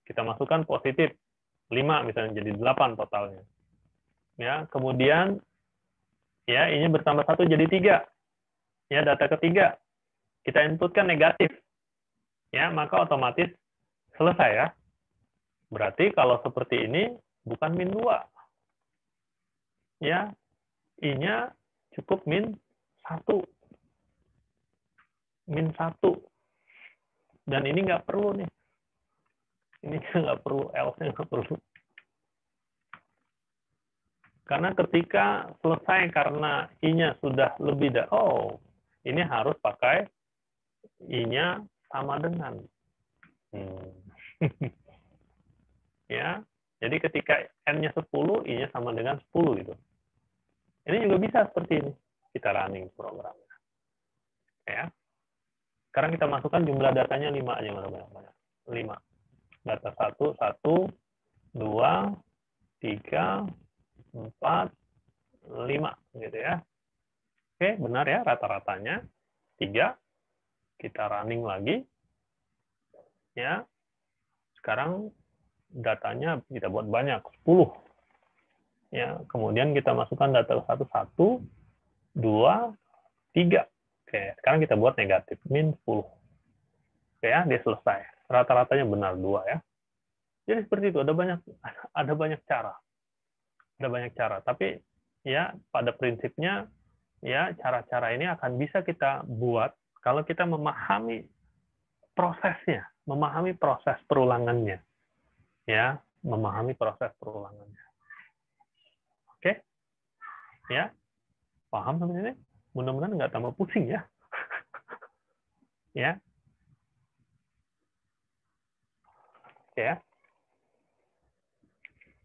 kita masukkan positif 5 misalnya jadi 8 totalnya. Ya, kemudian ya I-nya bertambah 1 jadi 3. Ya, data ketiga kita inputkan negatif. Ya, maka otomatis selesai ya. Berarti kalau seperti ini bukan min 2. Ya, I-nya cukup min 1. Min 1. Dan ini nggak perlu nih. Ini nggak perlu, else-nya nggak perlu. Karena ketika selesai karena I-nya sudah lebih dari, ini harus pakai I-nya sama dengan. Ya, jadi ketika N-nya 10, I-nya sama dengan 10 gitu. Ini juga bisa seperti ini. Kita running programnya. Ya. Sekarang kita masukkan jumlah datanya 5 aja, nggak banyak-banyak. 5. Data 1, 1, 2, 3, 4, 5. Gitu ya. Oke, benar ya rata-ratanya. 3. Kita running lagi. Ya. Sekarang datanya kita buat banyak, 10. Ya, kemudian kita masukkan data 1, 1, 2, 3. Oke, sekarang kita buat negatif, min 10. Oke ya, dia selesai. Rata-ratanya benar 2 ya. Jadi seperti itu, ada banyak cara. Ada banyak cara, tapi ya pada prinsipnya ya cara-cara ini akan bisa kita buat kalau kita memahami prosesnya, memahami proses perulangannya. Ya, memahami proses perulangannya. Oke? Ya. Paham sampai sini? Mudah-mudahan nggak tambah pusing ya. Ya. Oke ya.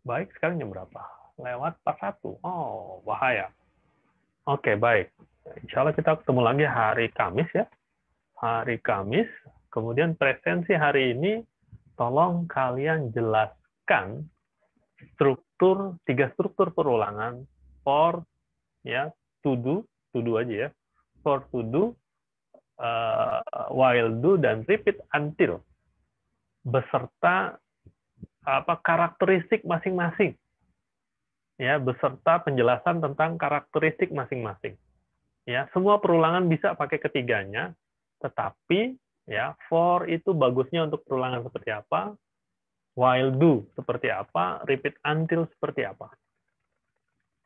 Baik, sekarang jam berapa? Lewat 41. Oh, bahaya. Oke, baik. Insya Allah kita ketemu lagi hari Kamis ya. Hari Kamis. Kemudian presensi hari ini, tolong kalian jelaskan tiga struktur perulangan for, ya, to do aja ya. For to do, while do, dan repeat until. Beserta karakteristik masing-masing. Ya, beserta penjelasan tentang karakteristik masing-masing. Ya, semua perulangan bisa pakai ketiganya, tetapi ya for itu bagusnya untuk perulangan seperti apa, while do seperti apa, repeat until seperti apa.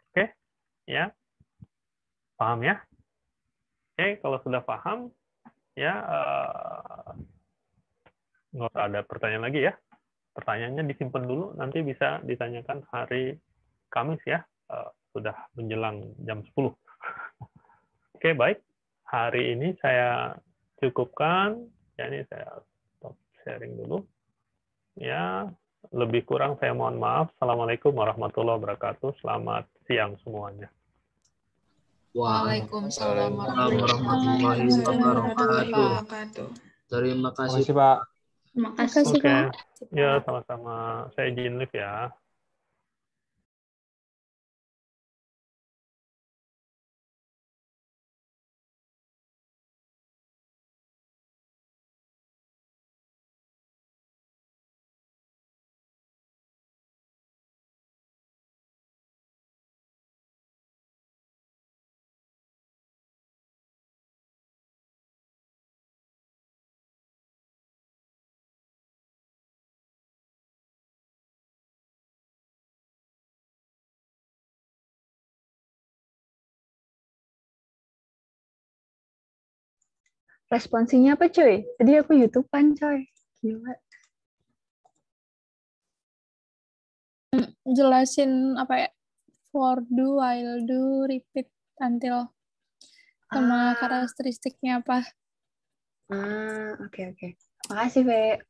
Oke? Ya. Paham ya? Oke, kalau sudah paham ya nggak usah ada pertanyaan lagi ya. Pertanyaannya disimpan dulu, nanti bisa ditanyakan hari Kamis ya. Sudah menjelang jam 10. Oke, baik. Hari ini saya cukupkan. Ya, ini saya stop sharing dulu. Ya, lebih kurang saya mohon maaf. Assalamualaikum warahmatullahi wabarakatuh. Selamat siang semuanya. Waalaikumsalam warahmatullahi wabarakatuh. Terima kasih, Pak. Terima kasih, Oke. Pak. Ya, sama-sama. Saya izin live ya. responsinya apa cuy? Tadi aku YouTube-an coy. Gila. Jelasin apa ya? For do, while do, repeat until. Sama karakteristiknya apa. Oke. Makasih, Ve.